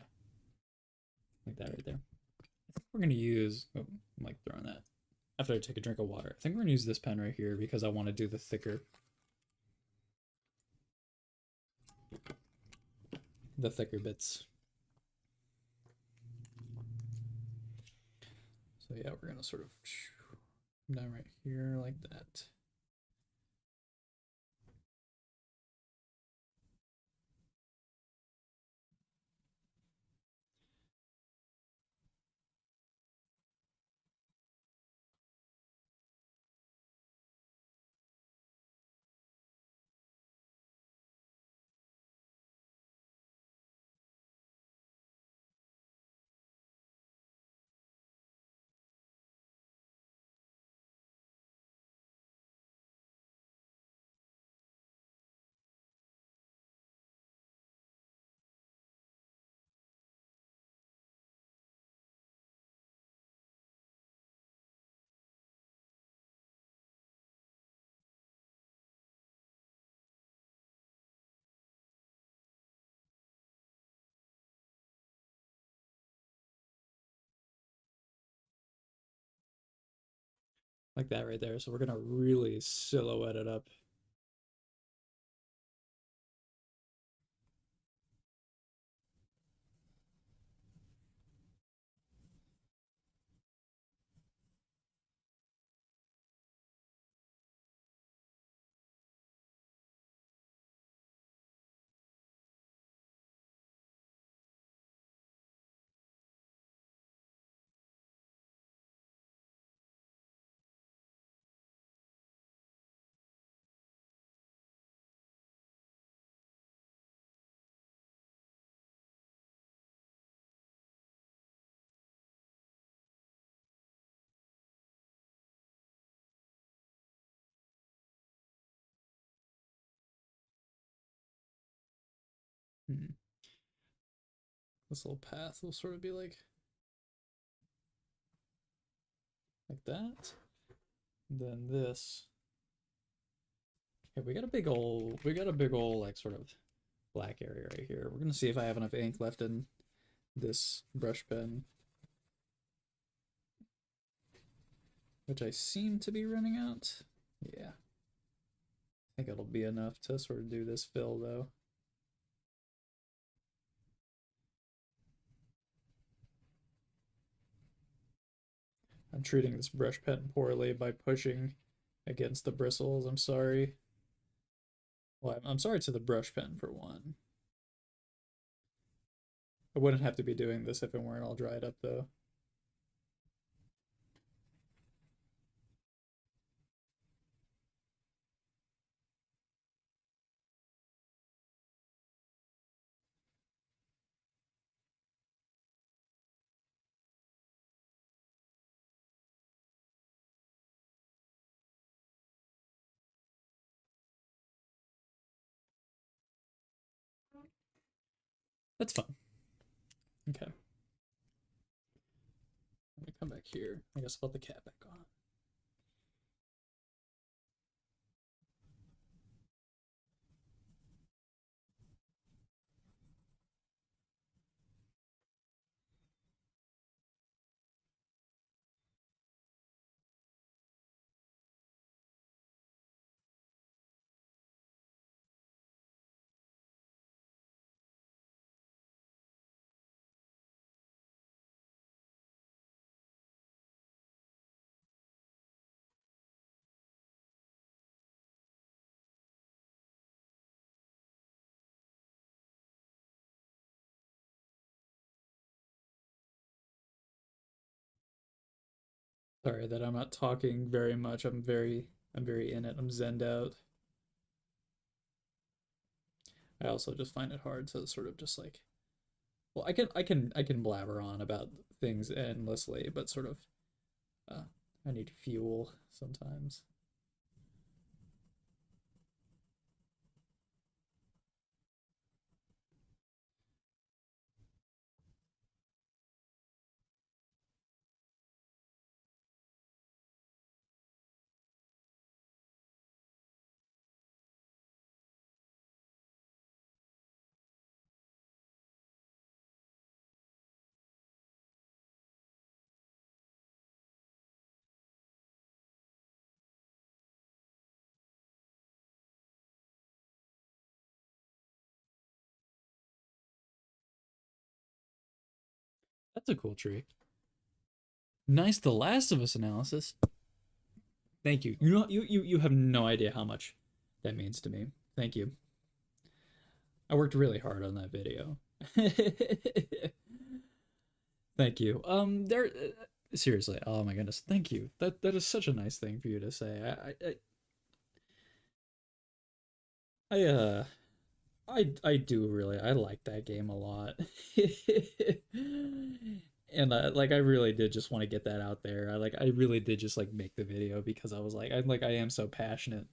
like that right there. I think we're gonna use. Oh, I'm like throwing that after I take a drink of water. I think we're gonna use this pen right here because I want to do the thicker bits. So yeah, we're gonna sort of down right here like that. Like that right there. So we're gonna really silhouette it up. Hmm. This little path will sort of be like that. And then this. Okay, we got a big old like sort of black area right here. We're gonna see if I have enough ink left in this brush pen, which I seem to be running out. Yeah, I think it'll be enough to sort of do this fill though. I'm treating this brush pen poorly by pushing against the bristles. I'm sorry. Well, I'm sorry to the brush pen for one. I wouldn't have to be doing this if it weren't all dried up though. That's fun. Okay. Let me come back here. I guess I'll put the cat back on. Sorry that I'm not talking very much. I'm very in it. I'm zenned out. I also just find it hard to sort of just like, well, I can blabber on about things endlessly, but sort of uh, I need fuel sometimes. That's a cool tree. Nice The Last of Us analysis. Thank you. You have no idea how much that means to me. Thank you. I worked really hard on that video. Thank you. There. Seriously. Oh my goodness. Thank you. That is such a nice thing for you to say. I I do really. I like that game a lot. And like I really did just want to get that out there. I really did just like make the video because I was like I am so passionate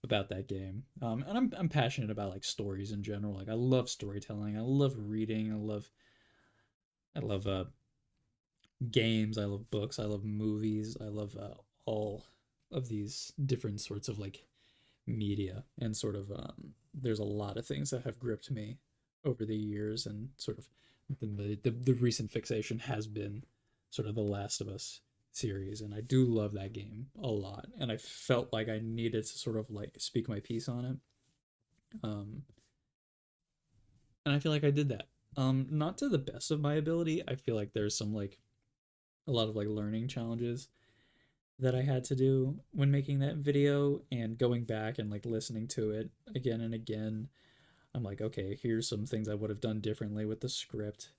about that game. And I'm passionate about like stories in general. Like I love storytelling. I love reading. I love games. I love books. I love movies. I love all of these different sorts of like media and sort of there's a lot of things that have gripped me over the years and sort of the recent fixation has been sort of the Last of Us series, and I do love that game a lot, and I felt like I needed to sort of like speak my piece on it. um and I feel like I did that, not to the best of my ability. I feel like there's some like a lot of like learning challenges that I had to do when making that video, and going back and like listening to it again and again. I'm like, okay, here's some things I would have done differently with the script.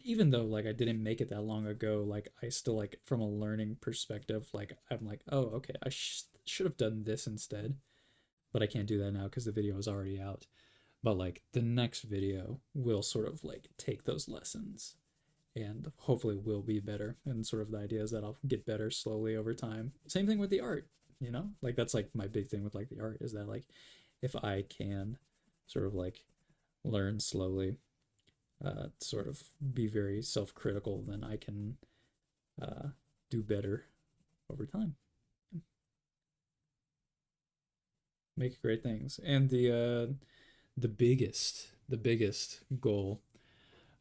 Even though like I didn't make it that long ago, like I still like from a learning perspective, like I'm like, oh, okay, I should have done this instead, but I can't do that now because the video is already out. But like the next video will sort of like take those lessons and hopefully will be better. And sort of the idea is that I'll get better slowly over time. Same thing with the art, you know? Like that's like my big thing with like the art is that like if I can sort of like learn slowly, sort of be very self-critical, then I can uh, do better over time, make great things. And the biggest goal,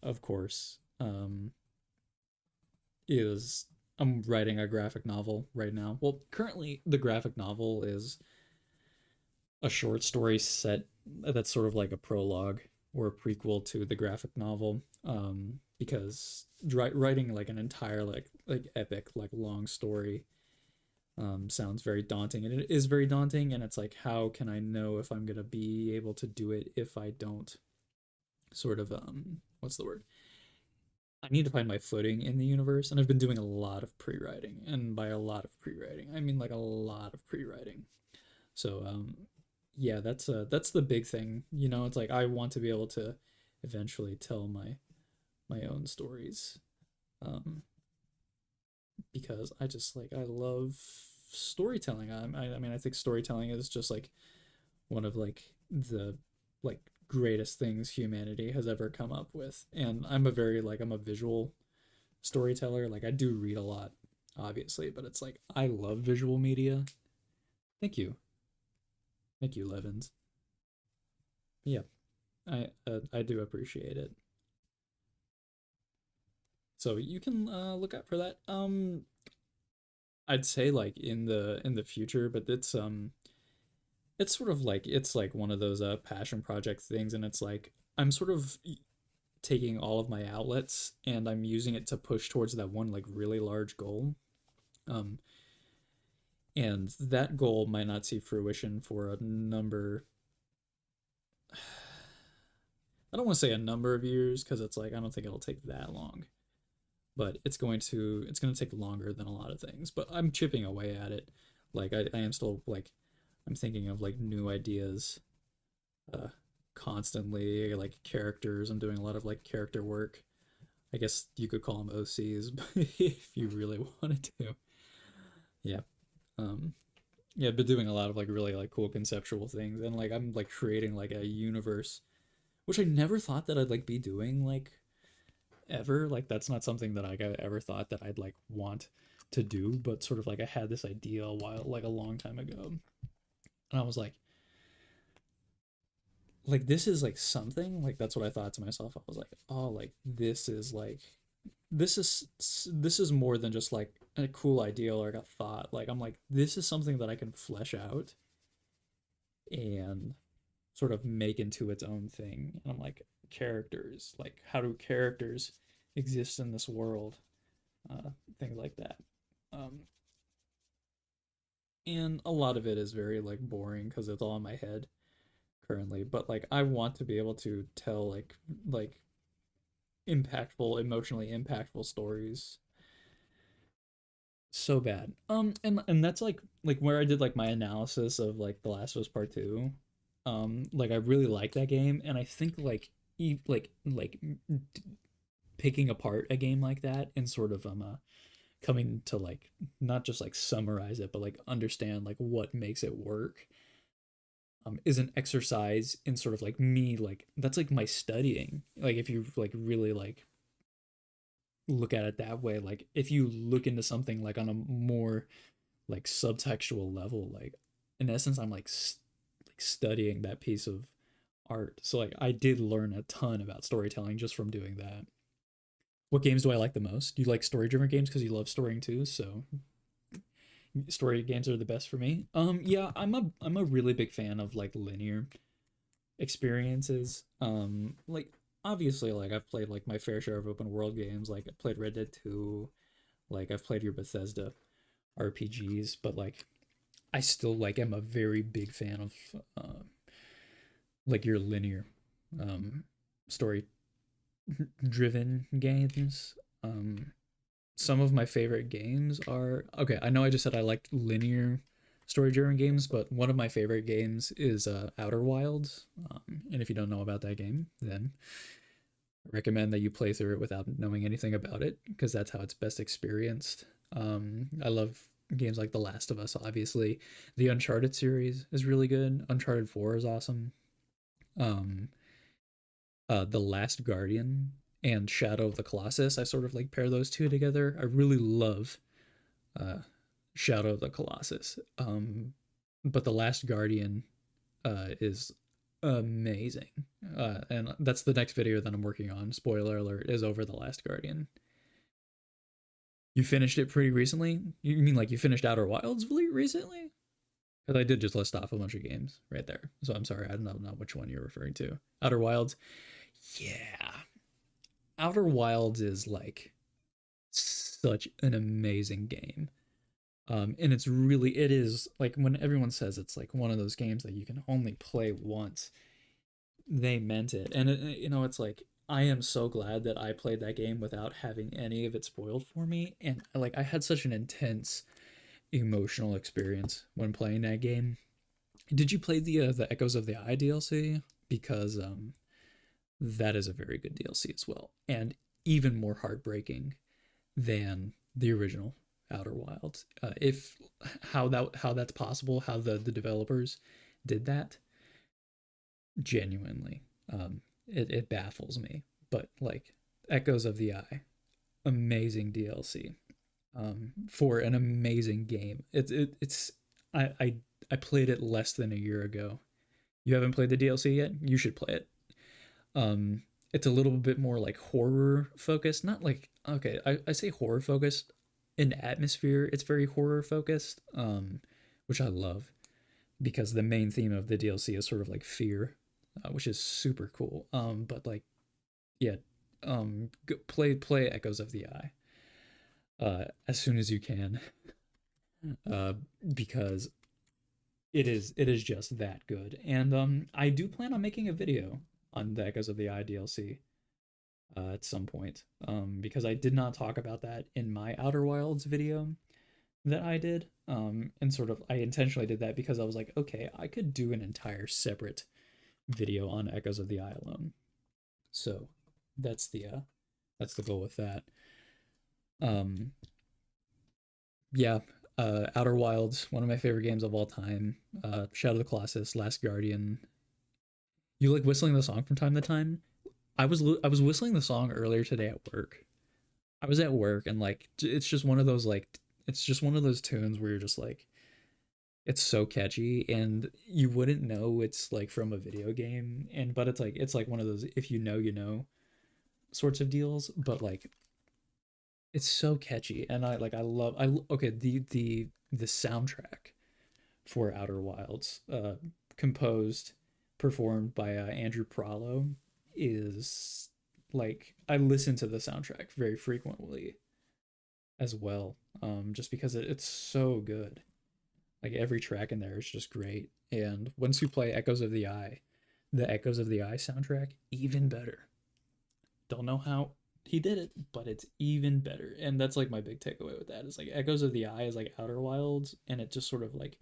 of course, is I'm writing a graphic novel right now. Well, currently the graphic novel is a short story set that's sort of like a prologue or a prequel to the graphic novel. Because writing like an entire like epic like long story sounds very daunting, and it is very daunting. And it's like, how can I know if I'm gonna be able to do it if I don't sort of what's the word? I need to find my footing in the universe, and I've been doing a lot of pre-writing, and by a lot of pre-writing, I mean like a lot of pre-writing. So yeah, that's the big thing. You know, it's like I want to be able to eventually tell my own stories. Um, because I just like I love storytelling. I mean I think storytelling is just like one of like the like greatest things humanity has ever come up with. And I'm a very like I'm a visual storyteller. Like I do read a lot, obviously, but it's like I love visual media. Thank you, thank you, Levins. Yeah, I do appreciate it. So you can look out for that. I'd say like in the future, but it's sort of like it's like one of those passion project things, and it's like I'm sort of taking all of my outlets and I'm using it to push towards that one like really large goal. Um, and that goal might not see fruition for a number. I don't want to say a number of years because it's like I don't think it'll take that long, but it's going to take longer than a lot of things. But I'm chipping away at it. Like I am still like I'm thinking of like new ideas uh, constantly, like characters. I'm doing a lot of like character work. I guess you could call them OCs if you really wanted to. Yeah. Um, yeah, I've been doing a lot of like really like cool conceptual things, and like I'm like creating like a universe, which I never thought that I'd like be doing like ever. Like that's not something that I ever thought that I'd like want to do, but sort of like I had this idea a while like a long time ago, and I was like this is like something like that's what I thought to myself. I was like, oh, like this is more than just like a cool idea or like a thought. Like I'm like this is something that I can flesh out and sort of make into its own thing. And I'm like characters, like how do characters exist in this world? Things like that. Um, and a lot of it is very like boring because it's all in my head currently. But like I want to be able to tell like impactful, emotionally impactful stories so bad. And that's like where I did like my analysis of like The Last of Us Part Two. Like I really like that game, and I think like picking apart a game like that and sort of coming to like not just like summarize it, but like understand like what makes it work. Is an exercise in sort of like me like that's like my studying. Like if you like really like look at it that way, like if you look into something like on a more like subtextual level, like in essence I'm like studying that piece of art. So like I did learn a ton about storytelling just from doing that. What games do I like the most? Do you like story driven games because you love storying too? So story games are the best for me. Yeah, I'm a really big fan of like linear experiences. Like obviously like I've played like my fair share of open world games. Like I played Red Dead 2, like I've played your Bethesda RPGs, but like I still like am a very big fan of like your linear um story driven games. Some of my favorite games are okay. I know I just said I liked linear story driven games, but one of my favorite games is Outer Wilds. And if you don't know about that game, then I recommend that you play through it without knowing anything about it because that's how it's best experienced. I love games like The Last of Us, obviously. The Uncharted series is really good. Uncharted 4 is awesome. Um, The Last Guardian and Shadow of the Colossus. I sort of like pair those two together. I really love uh, Shadow of the Colossus. But The Last Guardian is amazing. And that's the next video that I'm working on. Spoiler alert is over The Last Guardian. You finished it pretty recently? You mean like you finished Outer Wilds really recently? Because I did just list off a bunch of games right there. So I'm sorry, I don't know which one you're referring to. Outer Wilds. Yeah. Outer Wilds is like such an amazing game. And it's really, it is like when everyone says it's like one of those games that you can only play once, they meant it. And it's like I am so glad that I played that game without having any of it spoiled for me. And like I had such an intense emotional experience when playing that game. Did you play the Echoes of the Eye DLC? Because that is a very good DLC as well, and even more heartbreaking than the original Outer Wilds. If how that's possible, how the developers did that, genuinely, it baffles me. But like Echoes of the Eye, amazing DLC, for an amazing game. It's I I I played it less than a year ago. You haven't played the DLC yet? You should play it. Um, it's a little bit more like horror focused. Not like, okay, I say horror focused in atmosphere. It's very horror focused, which I love because the main theme of the DLC is sort of like fear, which is super cool. But like, yeah, play Echoes of the Eye as soon as you can, uh, because it is just that good. And I do plan on making a video on the Echoes of the Eye DLC at some point, because I did not talk about that in my Outer Wilds video that I did. And sort of I intentionally did that because I was like, okay, I could do an entire separate video on Echoes of the Eye alone. So that's the goal with that. Um, yeah, Outer Wilds, one of my favorite games of all time. Shadow of the Colossus, Last Guardian. You like whistling the song from time to time? I was whistling the song earlier today at work. I was at work and like it's just one of those like it's just one of those tunes where you're just like it's so catchy and you wouldn't know it's like from a video game, and but it's like one of those if you know you know sorts of deals, but like it's so catchy and I love I okay the soundtrack for Outer Wilds, composed, performed by Andrew Pralo, is like I listen to the soundtrack very frequently as well, just because it's so good. Like every track in there is just great. And once you play Echoes of the Eye, the Echoes of the Eye soundtrack, even better. Don't know how he did it, but it's even better. And that's like my big takeaway with that is like Echoes of the Eye is like Outer Wilds, and it just sort of like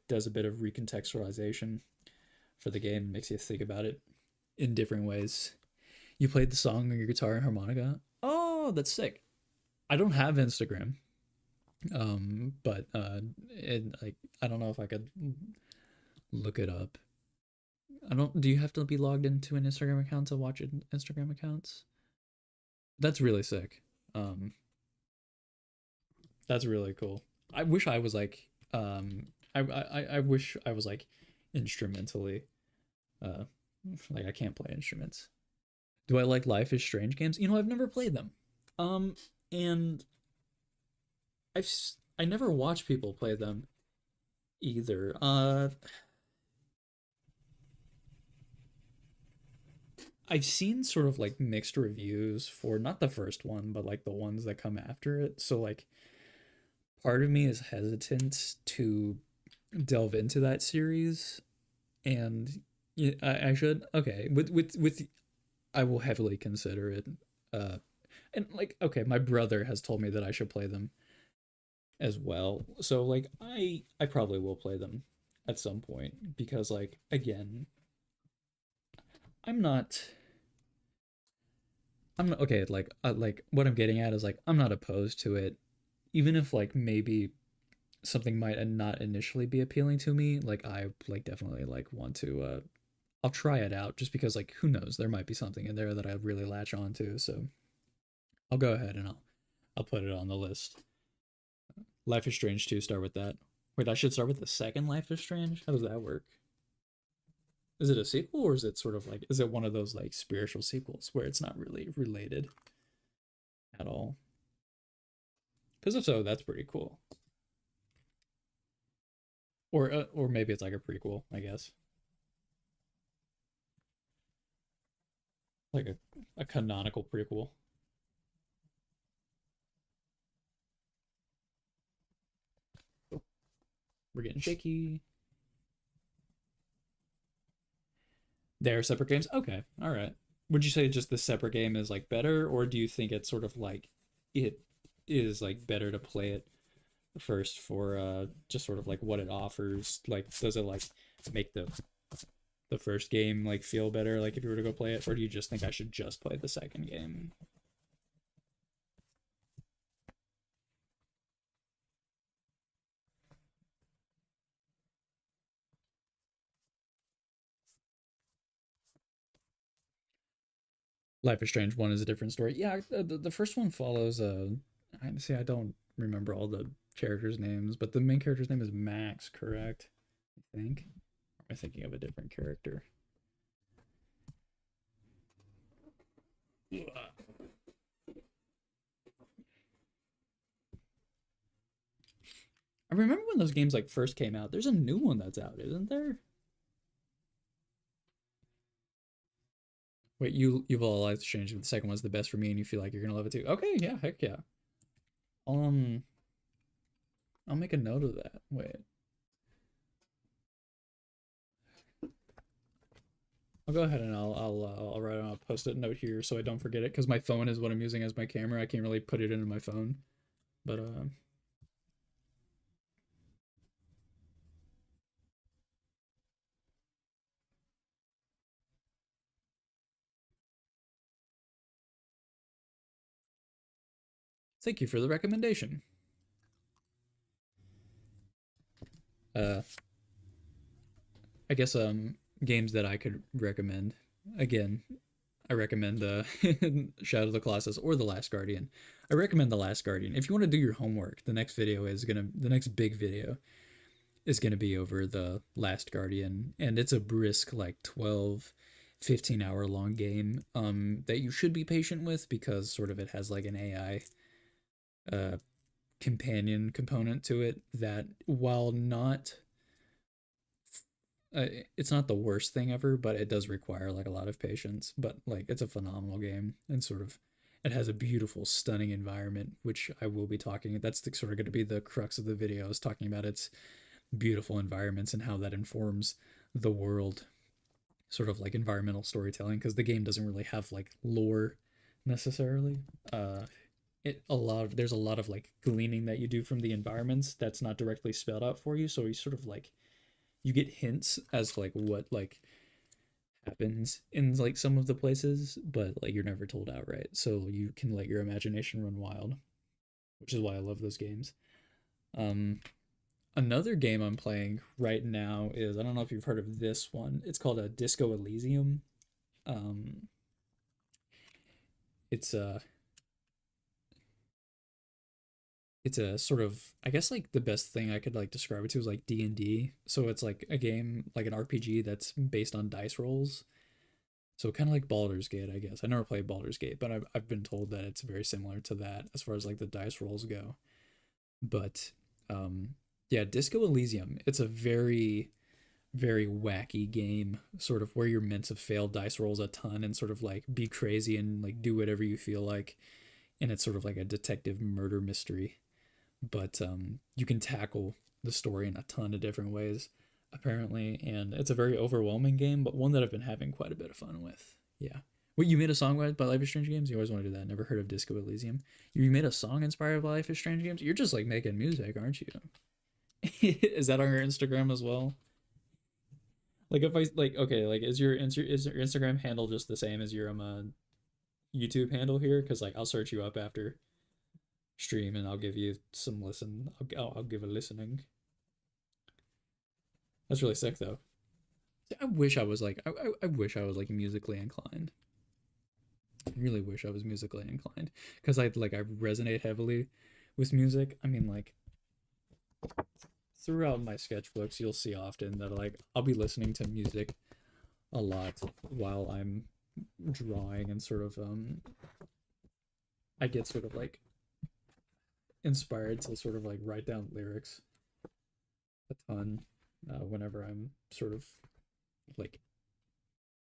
does a bit of recontextualization for the game, makes you think about it in different ways. You played the song on your guitar and harmonica. Oh, that's sick. I don't have Instagram, but like I don't know if I could look it up. I don't. Do you have to be logged into an Instagram account to watch Instagram accounts? That's really sick. Um, that's really cool. I wish I was like I wish I was like instrumentally uh like I can't play instruments. Do I like Life is Strange games? I've never played them. Um and I never watch people play them either. I've seen sort of like mixed reviews for not the first one, but like the ones that come after it. So like part of me is hesitant to delve into that series, and yeah, I should. Okay, with I will heavily consider it. Uh, and like okay, my brother has told me that I should play them as well. So like I probably will play them at some point because like again, I'm not I'm not okay, like what I'm getting at is like I'm not opposed to it even if like maybe something might not initially be appealing to me, like I like definitely like want to I'll try it out just because like who knows, there might be something in there that I really latch on to. So I'll go ahead and I'll put it on the list. Life is Strange 2, start with that. Wait, I should start with the second Life is Strange? How does that work? Is it a sequel or is it sort of like is it one of those like spiritual sequels where it's not really related at all? Because if so, that's pretty cool. Or maybe it's like a prequel, I guess. Like a canonical prequel. We're getting shaky. They're separate games? Okay, alright. Would you say just the separate game is like better, or do you think it's sort of like it is like better to play it first for just sort of like what it offers? Like does it like make the first game like feel better like if you were to go play it, or do you just think I should just play the second game? Life is Strange 1 is a different story. Yeah, the first one follows I see I don't remember all the characters' names, but the main character's name is Max, correct? I think. Or am I thinking of a different character? I remember when those games like first came out. There's a new one that's out, isn't there? Wait, you've all Life is Strange, but the second one's the best for me, and you feel like you're gonna love it too. Okay, yeah, heck yeah. Um, I'll make a note of that. Wait, I'll go ahead and I'll write on a post-it note here so I don't forget it because my phone is what I'm using as my camera. I can't really put it into my phone, but thank you for the recommendation. Uh, I guess games that I could recommend. Again, I recommend Shadow of the Colossus or The Last Guardian. I recommend The Last Guardian. If you want to do your homework, the next big video is gonna be over The Last Guardian, and it's a brisk like 12, 15 hour long game that you should be patient with because sort of it has like an AI companion component to it that while not uh, it's not the worst thing ever, but it does require like a lot of patience. But like it's a phenomenal game and sort of it has a beautiful, stunning environment, which I will be talking. That's sort of going to be the crux of the video. Is talking about its beautiful environments and how that informs the world, sort of like environmental storytelling. Because the game doesn't really have like lore necessarily. There's a lot of like gleaning that you do from the environments that's not directly spelled out for you. So you sort of like you get hints as to like what like happens in like some of the places, but like you're never told outright. So you can let your imagination run wild, which is why I love those games. Um, Another game I'm playing right now is I don't know if you've heard of this one. It's called a Disco Elysium. Um, it's a it's a sort of I guess like the best thing I could like describe it to is like D&D. So it's like a game like an RPG that's based on dice rolls. So kind of like Baldur's Gate, I guess. I never played Baldur's Gate, but I've been told that it's very similar to that as far as like the dice rolls go. But um yeah, Disco Elysium, it's a very wacky game, sort of where you're meant to fail dice rolls a ton and sort of like be crazy and like do whatever you feel like. And it's sort of like a detective murder mystery. But you can tackle the story in a ton of different ways, apparently. And it's a very overwhelming game, but one that I've been having quite a bit of fun with. Yeah. Wait, you made a song by Life is Strange Games? You always want to do that. Never heard of Disco Elysium. You made a song inspired by Life is Strange Games? You're just like making music, aren't you? Is that on your Instagram as well? Like if I like okay, like is your Instagram handle just the same as your YouTube handle here? Because like I'll search you up after stream and I'll give you some listen. I'll give a listening. That's really sick though. I wish I was like I wish I was like musically inclined. I really wish I was musically inclined because I resonate heavily with music. I mean like throughout my sketchbooks you'll see often that like I'll be listening to music a lot while I'm drawing and sort of I get sort of like inspired to sort of like write down lyrics a ton whenever I'm sort of like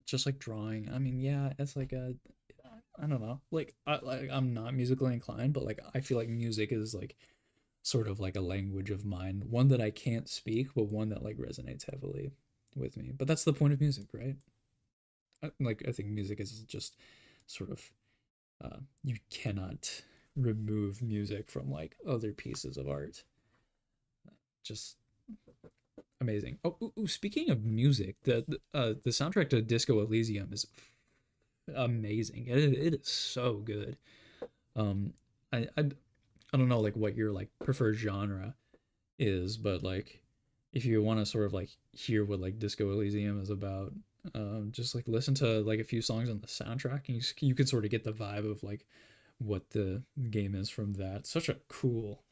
just like drawing. I mean, yeah, it's like a I don't know. Like I'm not musically inclined, but like I feel like music is like sort of like a language of mine, one that I can't speak, but one that like resonates heavily with me. But that's the point of music, right? Like I think music is just sort of you cannot remove music from like other pieces of art. Just amazing. Oh, speaking of music, the soundtrack to Disco Elysium is amazing. It is so good. Um, I don't know like what your like preferred genre is, but like if you want to sort of like hear what like Disco Elysium is about, just like listen to like a few songs on the soundtrack, and you can sort of get the vibe of like what the game is from that. Such a cool,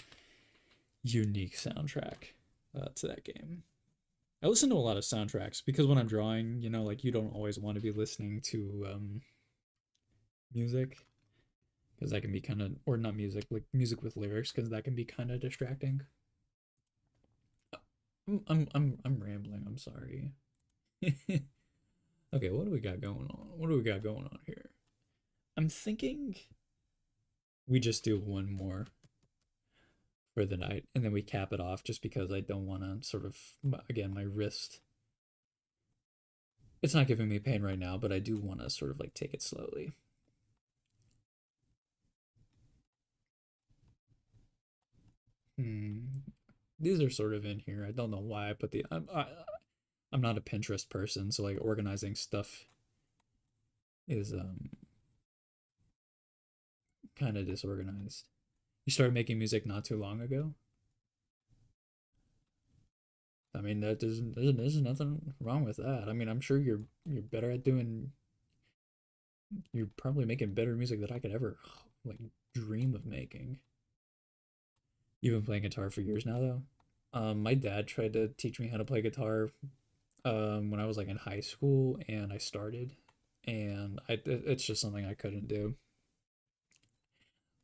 unique soundtrack to that game. I listen to a lot of soundtracks because when I'm drawing, you know, like you don't always want to be listening to music because that can be kind of, or not music, like music with lyrics because that can be kind of distracting. I'm rambling. I'm sorry. Okay, what do we got going on? What do we got going on here? I'm thinking we just do one more for the night and then we cap it off just because I don't want to sort of, again, my wrist. It's not giving me pain right now, but I do want to sort of like take it slowly. Hmm. These are sort of in here. I don't know why I put I'm not a Pinterest person, so like organizing stuff is kind of disorganized. You started making music not too long ago. I mean, there's nothing wrong with that. I mean, I'm sure you're better at doing. You're probably making better music than I could ever like dream of making. You've been playing guitar for years now, though. My dad tried to teach me how to play guitar when I was like in high school, and I started, and it's just something I couldn't do.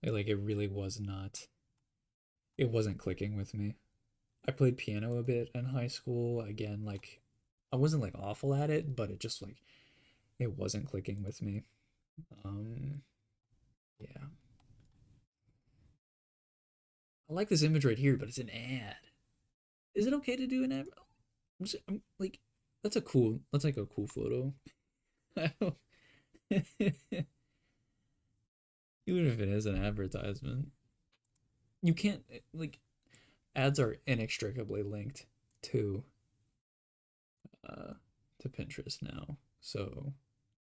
Like it really was not. It wasn't clicking with me. I played piano a bit in high school. Again, like I wasn't like awful at it, but it just like it wasn't clicking with me. Um, yeah. I like this image right here, but it's an ad. Is it okay to do an ad? I'm like, that's like a cool photo. Even if it is an advertisement, you can't like ads are inextricably linked to uh to Pinterest now. So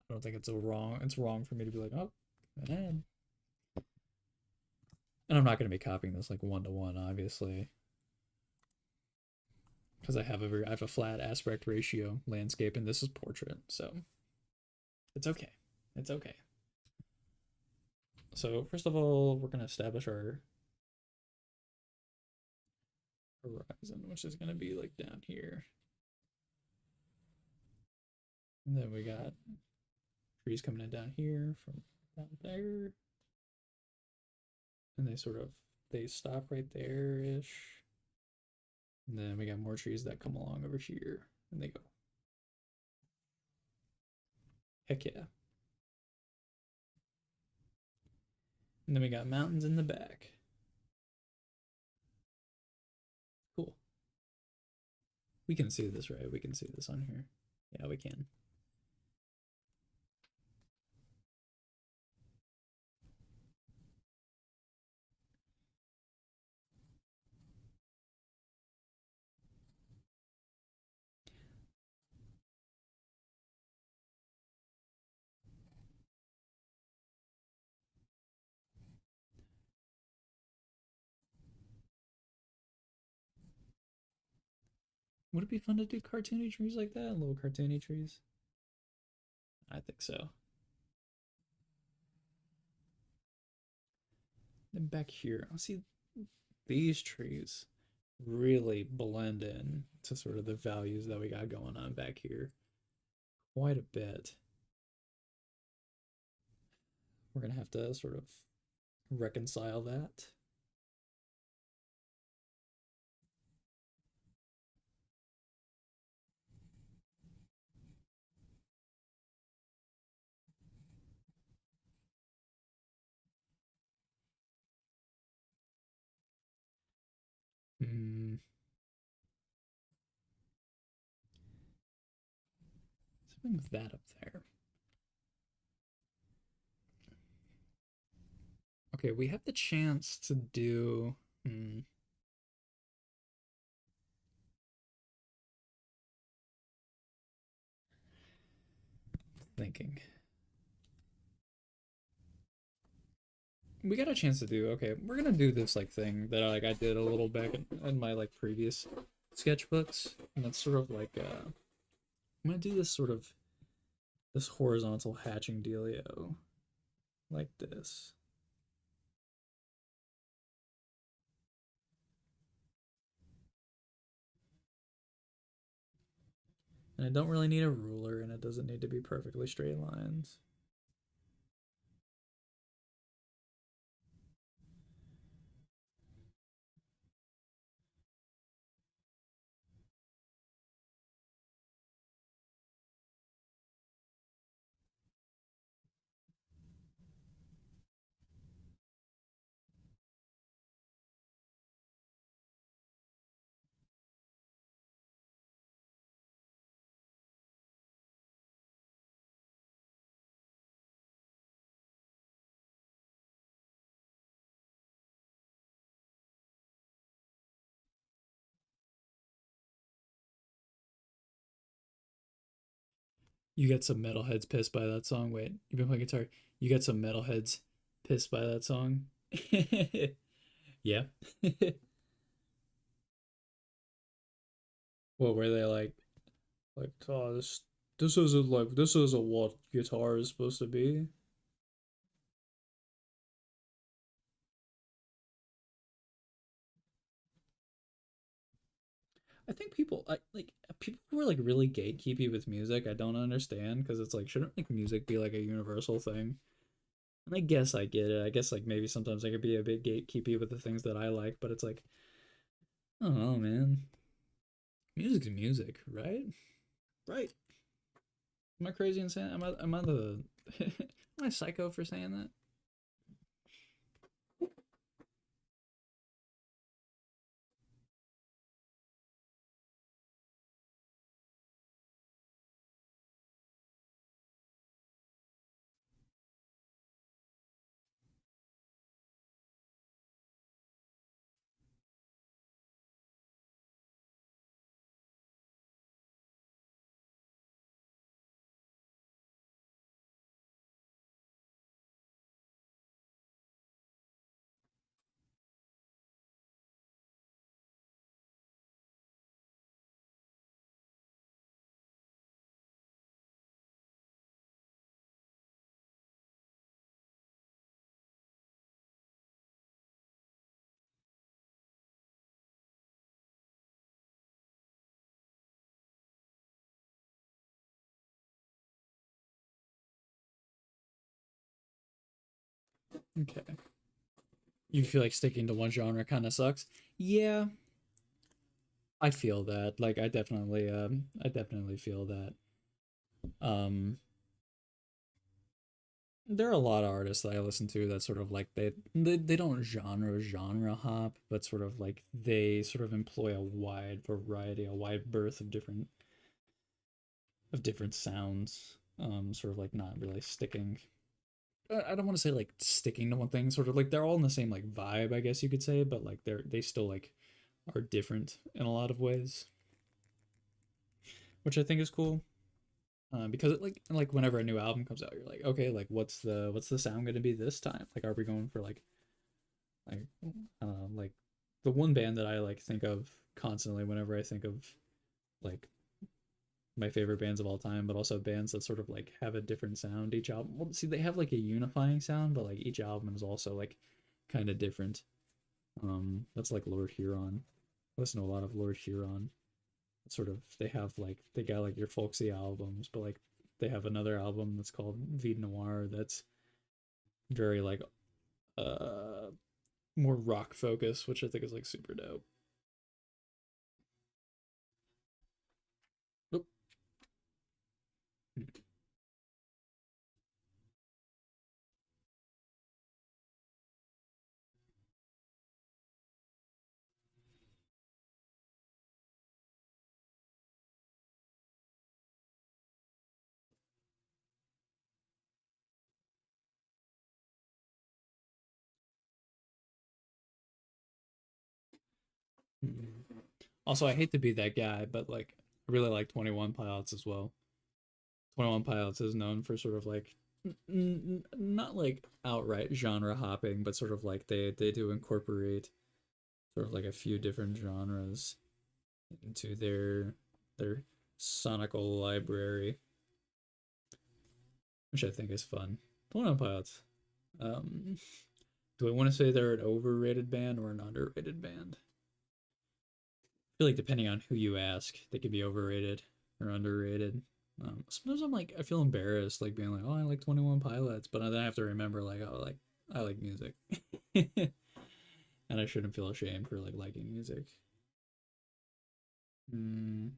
I don't think it's wrong for me to be like, oh, an ad. And I'm not gonna be copying this like one to one, obviously, because I have a flat aspect ratio landscape and this is portrait, so it's okay. It's okay. So first of all, we're gonna establish our horizon, which is gonna be like down here. And then we got trees coming in down here from down there. And they stop right there ish. And then we got more trees that come along over here. And they go, heck yeah. And then we got mountains in the back. Cool. We can see this, right? We can see this on here. Yeah, we can. Would it be fun to do cartoony trees like that? Little cartoony trees? I think so. Then back here, I'll see these trees really blend in to sort of the values that we got going on back here quite a bit. We're gonna have to sort of reconcile that. bring that up there. Okay, we have the chance to do. Thinking. We got a chance to do. Okay, we're gonna do this like thing that I did a little back in my like previous sketchbooks, and that's sort of like I'm gonna do this sort of this horizontal hatching dealio like this. And I don't really need a ruler, and it doesn't need to be perfectly straight lines. You get some metalheads pissed by that song. Wait, you've been playing guitar. You get some metalheads pissed by that song. Yeah. What were they like, oh, this isn't like this isn't what guitar is supposed to be. I think people who are like really gatekeepy with music. I don't understand because it's like shouldn't like music be like a universal thing? And I guess I get it. I guess like maybe sometimes I could be a bit gatekeepy with the things that I like, but it's like I don't know, man. Music's music, right? Right. Am I crazy in saying? Am I the am I psycho for saying that? Okay. You feel like sticking to one genre kind of sucks. Yeah, I feel that. Like I definitely feel that. Um there are a lot of artists that I listen to that sort of like they don't genre hop, but sort of like they sort of employ a wide variety, a wide berth of different sounds. Sort of like not really sticking. I don't want to say like sticking to one thing. Sort of like they're all in the same like vibe, I guess you could say, but like they still like are different in a lot of ways, which I think is cool. Because it, like whenever a new album comes out, you're like, okay, like what's the sound gonna be this time? Like, are we going for like like the one band that I like think of constantly whenever I think of like my favorite bands of all time, but also bands that sort of like have a different sound each album. Well, see, they have like a unifying sound, but like each album is also like kind of different. That's like Lord Huron. I listen to a lot of Lord Huron. Sort of they have like they got like your folksy albums, but like they have another album that's called Vide Noir that's very like uh more rock focused, which I think is like super dope. Oop. Mhm. Also, I hate to be that guy, but like I really like 21 Pilots as well. 21 Pilots is known for sort of like not like outright genre hopping, but sort of like they do incorporate sort of like a few different genres into their sonical library, which I think is fun. 21 Pilots. Um, do I want to say they're an overrated band or an underrated band? I feel like depending on who you ask, they could be overrated or underrated. Sometimes I'm like, I feel embarrassed, like being like, oh, I like 21 Pilots, but then I have to remember, like, oh, like I like music, and I shouldn't feel ashamed for like liking music. Mm.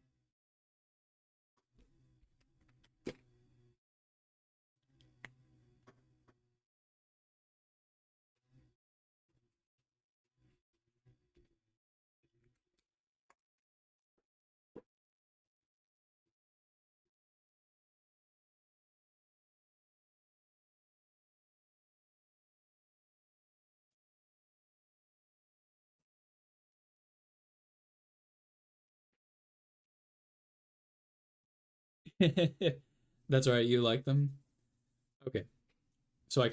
That's right, you like them? Okay, so I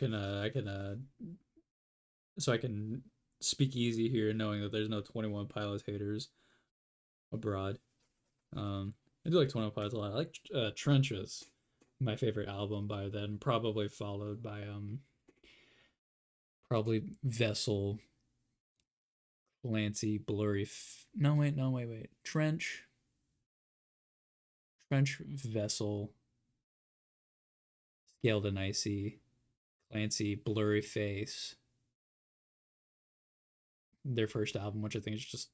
can speak easy here, knowing that there's no 21 Pilots haters abroad. I do like 21 Pilots a lot. I like Trenches, my favorite album by them, probably followed by probably Vessel, Clancy, Blurry. No, wait. Trench, Vessel, Scaled and Icy, Clancy, Blurry Face. Their first album, which I think is just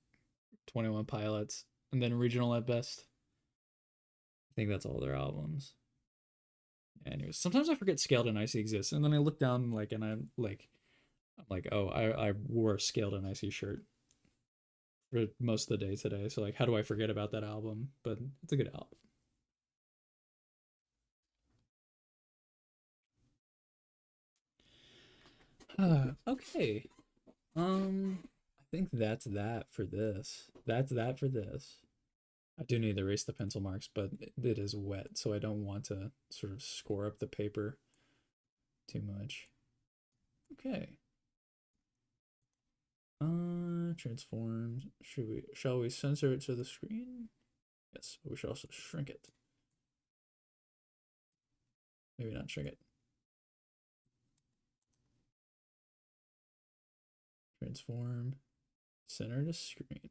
21 Pilots, and then Regional at best. I think that's all their albums. Anyways, sometimes I forget Scaled and Icy exists, and then I look down like, and I'm like, oh, I wore a Scaled and Icy shirt for most of the day today. So like, how do I forget about that album? But it's a good album. Okay. I think that's that for this. That's that for this. I do need to erase the pencil marks, but it is wet, so I don't want to sort of score up the paper too much. Okay. Transforms. Shall we censor it to the screen? Yes, but we should also shrink it. Maybe not shrink it. Transform. Center to screen.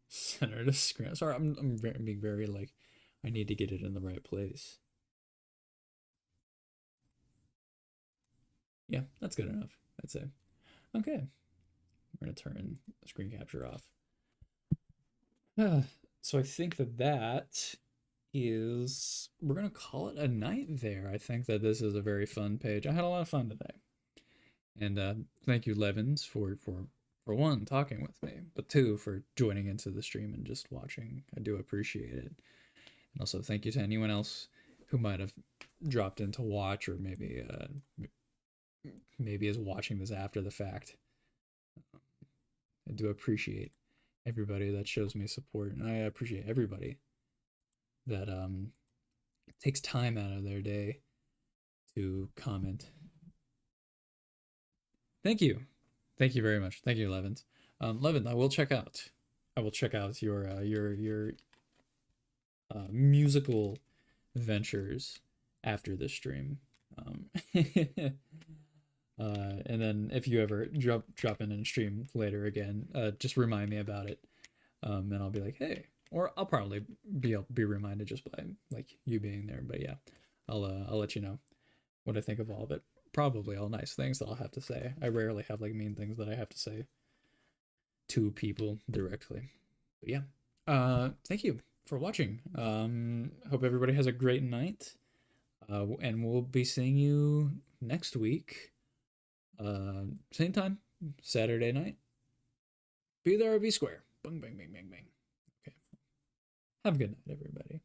Center to screen. Sorry, I'm being very like, I need to get it in the right place. Yeah, that's good enough. I'd say. Okay, we're gonna turn the screen capture off. So I think that is we're gonna call it a night there. I think that this is a very fun page. I had a lot of fun today, and thank you, Levins, for one talking with me, but two for joining into the stream and just watching. I do appreciate it, and also thank you to anyone else who might have dropped in to watch or maybe is watching this after the fact. I do appreciate everybody that shows me support, and I appreciate everybody that takes time out of their day to comment. Thank you very much. Thank you, Levins. Levin, I will check out your musical ventures after this stream. Um, and then if you ever drop in and stream later again, just remind me about it, and I'll be like, hey, or I'll probably be reminded just by like you being there. But yeah, I'll let you know what I think of all of it. Probably all nice things that I'll have to say. I rarely have like mean things that I have to say to people directly. But yeah, thank you for watching. Hope everybody has a great night. And we'll be seeing you next week. Same time, Saturday night. Be there or be square. Bang, bang, bang, bang, bang. Okay. Have a good night, everybody.